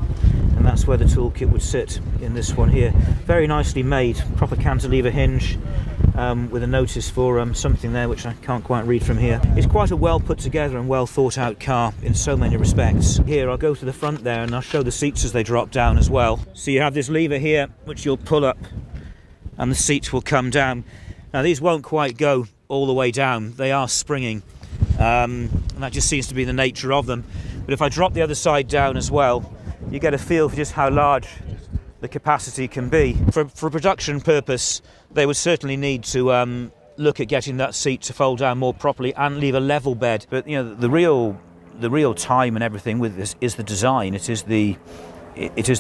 and that's where the toolkit would sit in this one here. Very nicely made, proper cantilever hinge, with a notice for something there which I can't quite read from here. It's quite a well put together and well thought out car in so many respects. Here I'll go to the front there and I'll show the seats as they drop down as well. So you have this lever here which you'll pull up and the seats will come down. Now these won't quite go all the way down, they are springing, and that just seems to be the nature of them. But if I drop the other side down as well, you get a feel for just how large the capacity can be. For a production purpose, they would certainly need to look at getting that seat to fold down more properly and leave a level bed. But you know, the real time and everything with this is the design. It is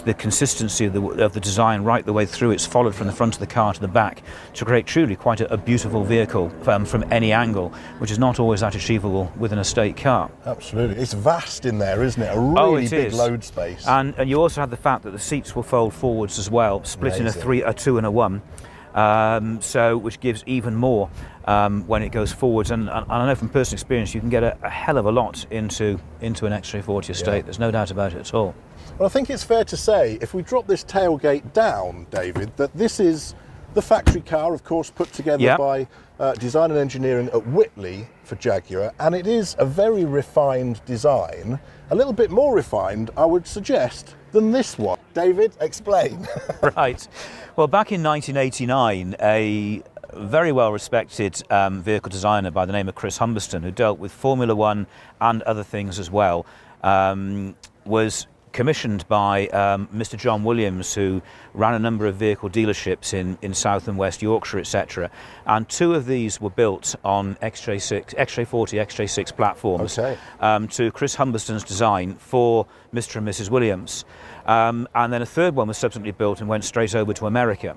the consistency of the design right the way through. It's followed from the front of the car to the back to create truly quite a beautiful vehicle from any angle, which is not always that achievable with an estate car. Absolutely. It's vast in there, isn't it? A really big load space. And you also have the fact that the seats will fold forwards as well, split in a 2 and a 1. So which gives even more when it goes forwards, and I know from personal experience you can get a hell of a lot into an XJ40 estate. There's no doubt about it at all. Well, I think it's fair to say, if we drop this tailgate down, David, that this is the factory car, of course, put together by design and engineering at Whitley for Jaguar, and it is a very refined design, a little bit more refined, I would suggest, than this one. David, explain. Right. Well, back in 1989, a very well-respected vehicle designer by the name of Chris Humberston, who dealt with Formula One and other things as well, was commissioned by Mr. John Williams, who ran a number of vehicle dealerships in South and West Yorkshire, etc. And 2 of these were built on XJ40, XJ6 platforms to Chris Humberston's design for Mr. and Mrs. Williams. And then a third one was subsequently built and went straight over to America.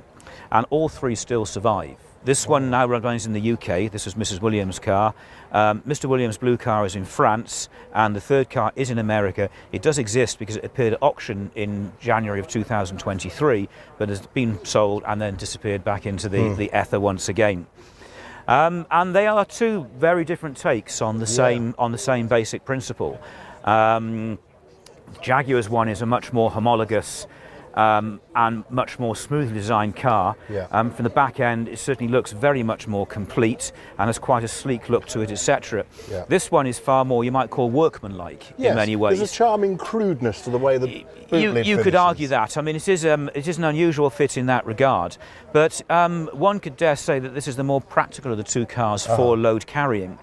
And all 3 still survive. This one now runs in the UK. This was Mrs. Williams' car. Mr. Williams' blue car is in France, and the third car is in America. It does exist because it appeared at auction in January of 2023, but has been sold and then disappeared back into the ether once again. And they are two very different takes on the same basic principle. Jaguar's one is a much more homologous and much more smoothly designed car. From the back end, it certainly looks very much more complete and has quite a sleek look to it, etc. This one is far more, you might call, workmanlike in many ways. There's a charming crudeness to the way the boot lid you could finishes. argue that. I mean, it is an unusual fit in that regard, but one could dare say that this is the more practical of the two cars for load carrying.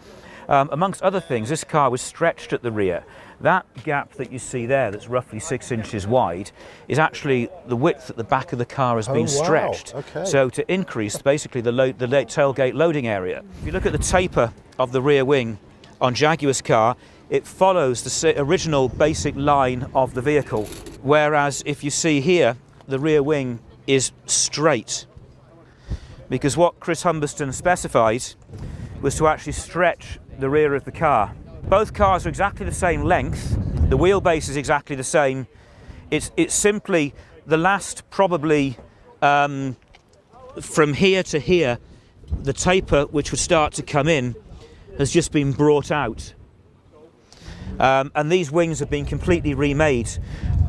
Amongst other things, this car was stretched at the rear. That gap that you see there, that's roughly 6 inches wide, is actually the width at the back of the car has been stretched. So to increase basically the tailgate loading area. If you look at the taper of the rear wing on Jaguar's car, it follows the original basic line of the vehicle. Whereas if you see here, the rear wing is straight. Because what Chris Humberston specified was to actually stretch the rear of the car. Both cars are exactly the same length, the wheelbase is exactly the same. It's simply the last, probably from here to here, the taper which would start to come in has just been brought out. And these wings have been completely remade.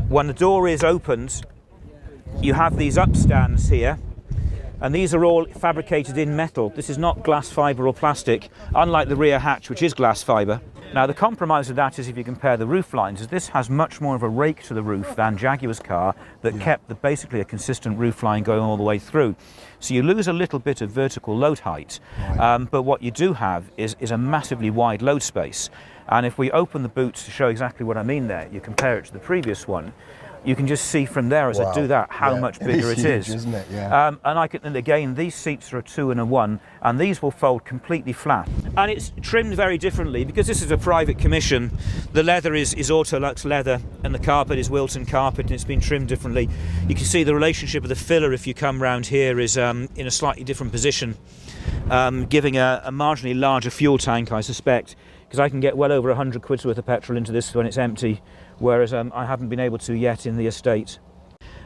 When the door is opened, you have these upstands here, and these are all fabricated in metal. This is not glass fibre or plastic, unlike the rear hatch, which is glass fibre. Now, the compromise of that is if you compare the roof lines, is this has much more of a rake to the roof than Jaguar's car that kept basically a consistent roof line going all the way through. So you lose a little bit of vertical load height, but what you do have is a massively wide load space. And if we open the boot to show exactly what I mean there, you compare it to the previous one, you can just see from there as I do that how much bigger it is. Isn't it? And again, these seats are a 2 and a 1, and these will fold completely flat. And it's trimmed very differently because this is a private commission. The leather is Autolux leather, and the carpet is Wilton carpet, and it's been trimmed differently. You can see the relationship of the filler, if you come round here, is in a slightly different position, giving a marginally larger fuel tank, I suspect, because I can get well over 100 quid's worth of petrol into this when it's empty, whereas I haven't been able to yet in the estate.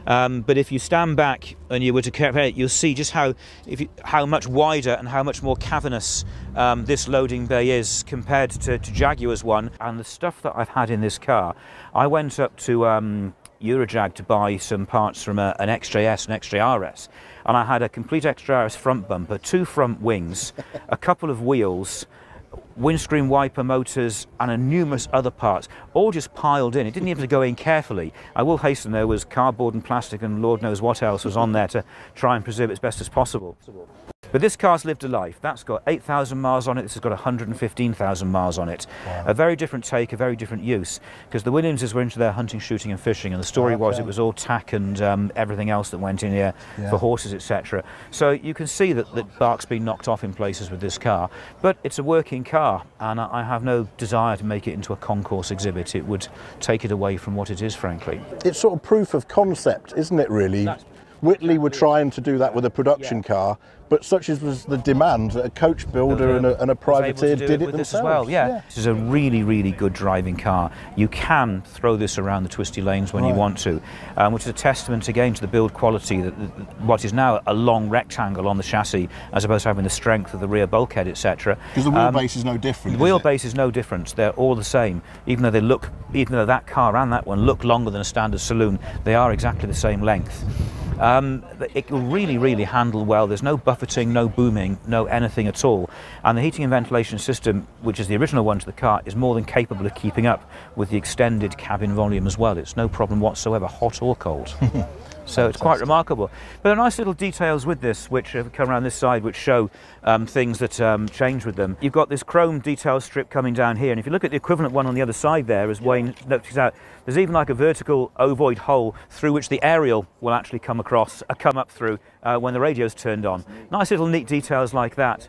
But if you stand back and you were to compare it, you'll see just how much wider and how much more cavernous this loading bay is compared to Jaguar's one. And the stuff that I've had in this car, I went up to Eurojag to buy some parts from an XJS and XJRS, and I had a complete XJRS front bumper, 2 front wings, a couple of wheels, windscreen wiper motors, and numerous other parts, all just piled in. It didn't even go in carefully. I will hasten, there was cardboard and plastic and Lord knows what else was on there to try and preserve it as best as possible. But this car's lived a life. That's got 8,000 miles on it, this has got 115,000 miles on it. A very different take, a very different use, because the Williamses were into their hunting, shooting and fishing, and the story was it was all tack and everything else that went in here for horses, etc. So you can see that bark's been knocked off in places with this car, but it's a working car, and I have no desire to make it into a concourse exhibit. It would take it away from what it is, frankly. It's sort of proof of concept, isn't it, really? Whitley were trying to do that with a production car, but such as was the demand, a coach builder and a privateer did it themselves. As well. This is a really, really good driving car. You can throw this around the twisty lanes when you want to, which is a testament again to the build quality, that what is now a long rectangle on the chassis, as opposed to having the strength of the rear bulkhead, etc. Because the wheelbase is no different. The wheelbase is no different. They're all the same. Even though that car and that one look longer than a standard saloon, they are exactly the same length. It will really, really handle well. There's no buffeting, no booming, no anything at all. And the heating and ventilation system, which is the original one to the car, is more than capable of keeping up with the extended cabin volume as well. It's no problem whatsoever, hot or cold. So it's quite remarkable. But there are nice little details with this, which have come around this side, which show things that change with them. You've got this chrome detail strip coming down here, and if you look at the equivalent one on the other side there, as Wayne noticed out, there's even like a vertical ovoid hole through which the aerial will actually come up through when the radio's turned on. Nice little neat details like that.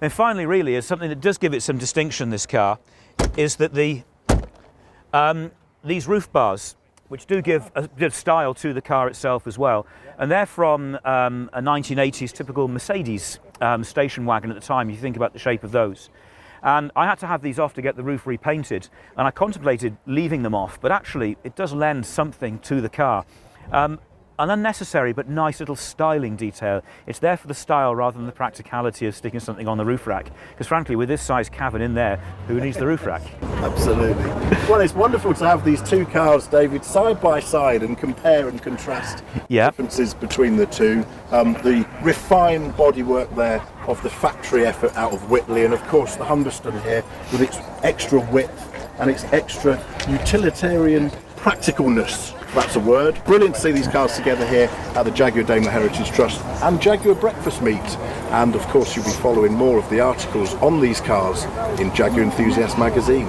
And finally, really, is something that does give it some distinction, this car, is that these roof bars, which do give a bit of style to the car itself as well. And they're from a 1980s typical Mercedes station wagon at the time, if you think about the shape of those. And I had to have these off to get the roof repainted, and I contemplated leaving them off, but actually it does lend something to the car. An unnecessary but nice little styling detail. It's there for the style rather than the practicality of sticking something on the roof rack. Because frankly, with this size cabin in there, who needs the roof rack? Absolutely. Well, it's wonderful to have these two cars, David, side by side and compare and contrast differences between the two. The refined bodywork there of the factory effort out of Whitley, and of course the Humberston here with its extra width and its extra utilitarian practicalness. That's a word. Brilliant to see these cars together here at the Jaguar Daimler Heritage Trust and Jaguar Breakfast Meet. And of course you'll be following more of the articles on these cars in Jaguar Enthusiast magazine.